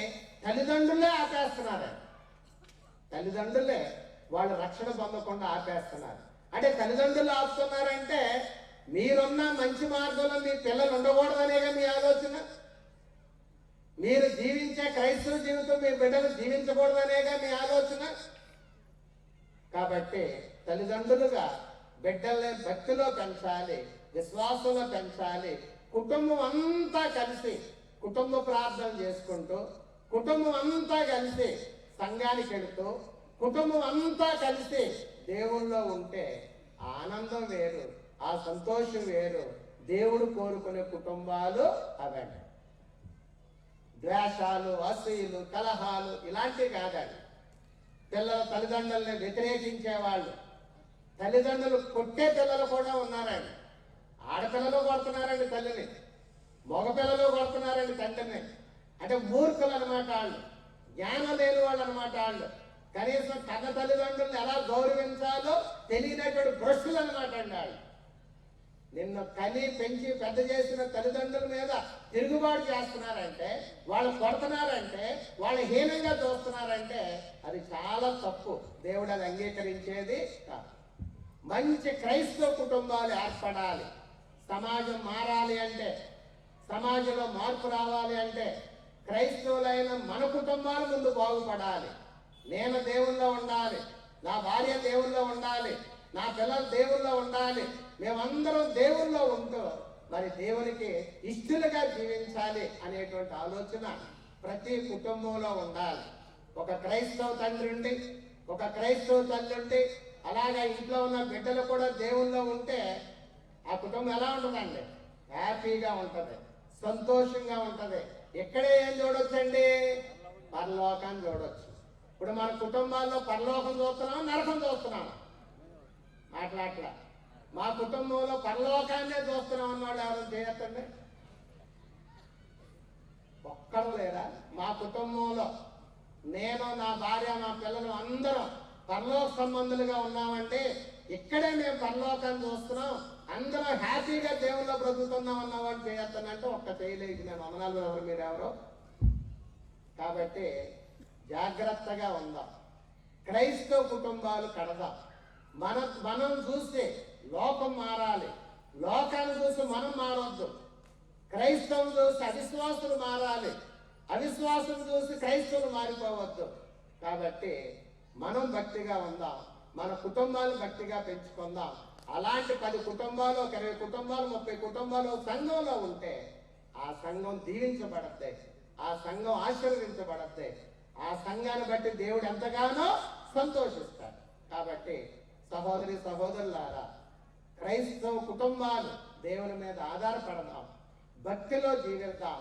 తల్లిదండ్రులే ఆపేస్తున్నారు. తల్లిదండ్రులే వాళ్ళు రక్షణ పొందకుండా ఆపేస్తున్నారు. అంటే తల్లిదండ్రులు ఆపుతున్నారంటే మీరున్న మంచి మార్గంలో మీ పిల్లలు ఉండకూడదనేగా మీ ఆలోచన. మీరు జీవించే క్రైస్తవ జీవితం మీ బిడ్డలు జీవించకూడదనేగా మీ ఆలోచన. కాబట్టి తల్లిదండ్రులుగా బిడ్డల్ని భక్తిలో పెంచాలి, విశ్వాసంలో పెంచాలి. కుటుంబం అంతా కలిసి కుటుంబ ప్రార్థన చేసుకుంటూ, కుటుంబం అంతా కలిసి సంఘానికి వెళుతూ, కుటుంబం అంతా కలిసి దేవుళ్ళో ఉంటే ఆనందం వేరు, ఆ సంతోషం వేరు. దేవుడు కోరుకునే కుటుంబాలు అవన్నీ. ద్వేషాలు, అసూయలు, కలహాలు ఇలాంటివి కాదండి. పిల్లల తల్లిదండ్రుల్ని వ్యతిరేకించేవాళ్ళు, తల్లిదండ్రులు కొట్టే పిల్లలు కూడా ఉన్నారండి. ఆడపిల్లలు కొడుతున్నారండి తల్లిని, మగపిల్లలు కొడుతున్నారండి తండ్రిని. అంటే మూర్ఖులు అనమాట వాళ్ళు, జ్ఞానం లేని వాళ్ళు అనమాట వాళ్ళు. కనీసం కన్న తల్లిదండ్రులను ఎలా గౌరవించాలో తెలియనటువంటి భ్రష్టులు అనమాట అండి వాళ్ళు. నిన్ను కని పెంచి పెద్ద చేసిన తల్లిదండ్రుల మీద తిరుగుబాటు చేస్తున్నారంటే, వాళ్ళు కొడుతున్నారంటే, వాళ్ళు హీనంగా చూస్తున్నారంటే అది చాలా తప్పు. దేవుడు అది అంగీకరించేది కాదు. మంచి క్రైస్తవ కుటుంబాలు ఏర్పడాలి. సమాజం మారాలి అంటే, సమాజంలో మార్పు రావాలి అంటే క్రైస్తవులైన మన కుటుంబాలు ముందు బాగుపడాలి. నేను దేవుల్లో ఉండాలి, నా భార్య దేవుల్లో ఉండాలి, నా పిల్లలు దేవుల్లో ఉండాలి, మేమందరం దేవుల్లో ఉంటూ మరి దేవునికి ఇష్టలుగా జీవించాలి అనేటువంటి ఆలోచన ప్రతి కుటుంబంలో ఉండాలి. ఒక క్రైస్తవ తండ్రి ఉండి, ఒక క్రైస్తవ తల్లి ఉండి, అలాగా ఇంట్లో ఉన్న బిడ్డలు కూడా దేవుల్లో ఉంటే ఆ కుటుంబం ఎలా ఉంటుందండి? హ్యాపీగా ఉంటుంది, సంతోషంగా ఉంటుంది. ఇక్కడే ఏం చూడొచ్చండి? పరలోకాన్ని చూడొచ్చు. ఇప్పుడు మన కుటుంబాల్లో పరలోకం చూస్తున్నాం, నరకం చూస్తున్నాం. మాట్లాడలా మా కుటుంబంలో పరలోకాన్నే చూస్తున్నాం అన్నవాళ్ళు ఎవరు చేయొద్దండి? ఒక్కడు లేరా? మా కుటుంబంలో నేను, నా భార్య, మా పిల్లలు అందరం పరలోక సంబంధులుగా ఉన్నామంటే ఇక్కడే మేము పరలోకాన్ని చూస్తున్నాం, అందరం హ్యాపీగా దేవుల్లో బ్రతుకుతున్నాం అన్నవాళ్ళు చేయొద్దనంటే ఒక్క చేయలేదు. నేను అమనాలు ఎవరు, మీరెవరు? కాబట్టి జాగ్రత్తగా ఉందాం, క్రైస్తవ కుటుంబాలు కడదాం. మనం చూసి లోకం మారాలి, లోకాన్ని చూసి మనం మారొద్దు. క్రైస్తవం చూసి అవిశ్వాసులు మారాలి, అవిశ్వాసం చూసి క్రైస్తవులు మారిపోవద్దు. కాబట్టి మనం భక్తిగా ఉందాం, మన కుటుంబాలు భక్తిగా పెంచుకుందాం. అలాంటి 10 కుటుంబాలు, 20 కుటుంబాలు, 30 కుటుంబాలు సంఘంలో ఉంటే ఆ సంఘం దీవించబడద్ది, ఆ సంఘం ఆశీర్వదించబడద్ది. ఆ సంఘాన్ని బట్టి దేవుడు ఎంతగానో సంతోషిస్తాడు. కాబట్టి సహోదరి సహోదరులారా, క్రైస్తవ కుటుంబాలు దేవుని మీద ఆధారపడదాం, భక్తిలో జీవిద్దాం.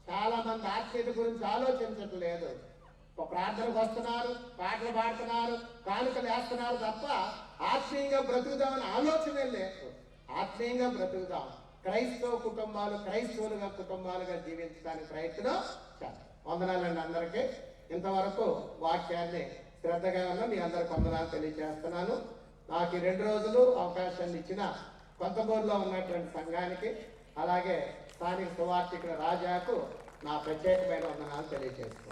చాలా మంది ఆత్మీయత గురించి ఆలోచించట్లేదు. ప్రార్థనకు వస్తున్నారు, పాటలు పాడుతున్నారు, కానుకలు వేస్తున్నారు తప్ప ఆత్మీయంగా బ్రతుకుదామని ఆలోచనే లేదు. ఆత్మీయంగా బ్రతుకుదాం. క్రైస్తవ కుటుంబాలు క్రైస్తవులుగా కుటుంబాలుగా జీవించడానికి ప్రయత్నం చేద్దాం. వందనాలండి అందరికీ. ఇంతవరకు వాక్యాన్ని శ్రద్ధగా ఉన్న మీ అందరికి వందనాలు తెలియజేస్తున్నాను. నాకు ఈ 2 రోజులు అవకాశాన్ని ఇచ్చిన కొత్తగూరులో ఉన్నటువంటి సంఘానికి, అలాగే స్థానిక సువార్థికుల రాజాకు నా ప్రత్యేకమైన వందనాలు తెలియజేస్తున్నాను.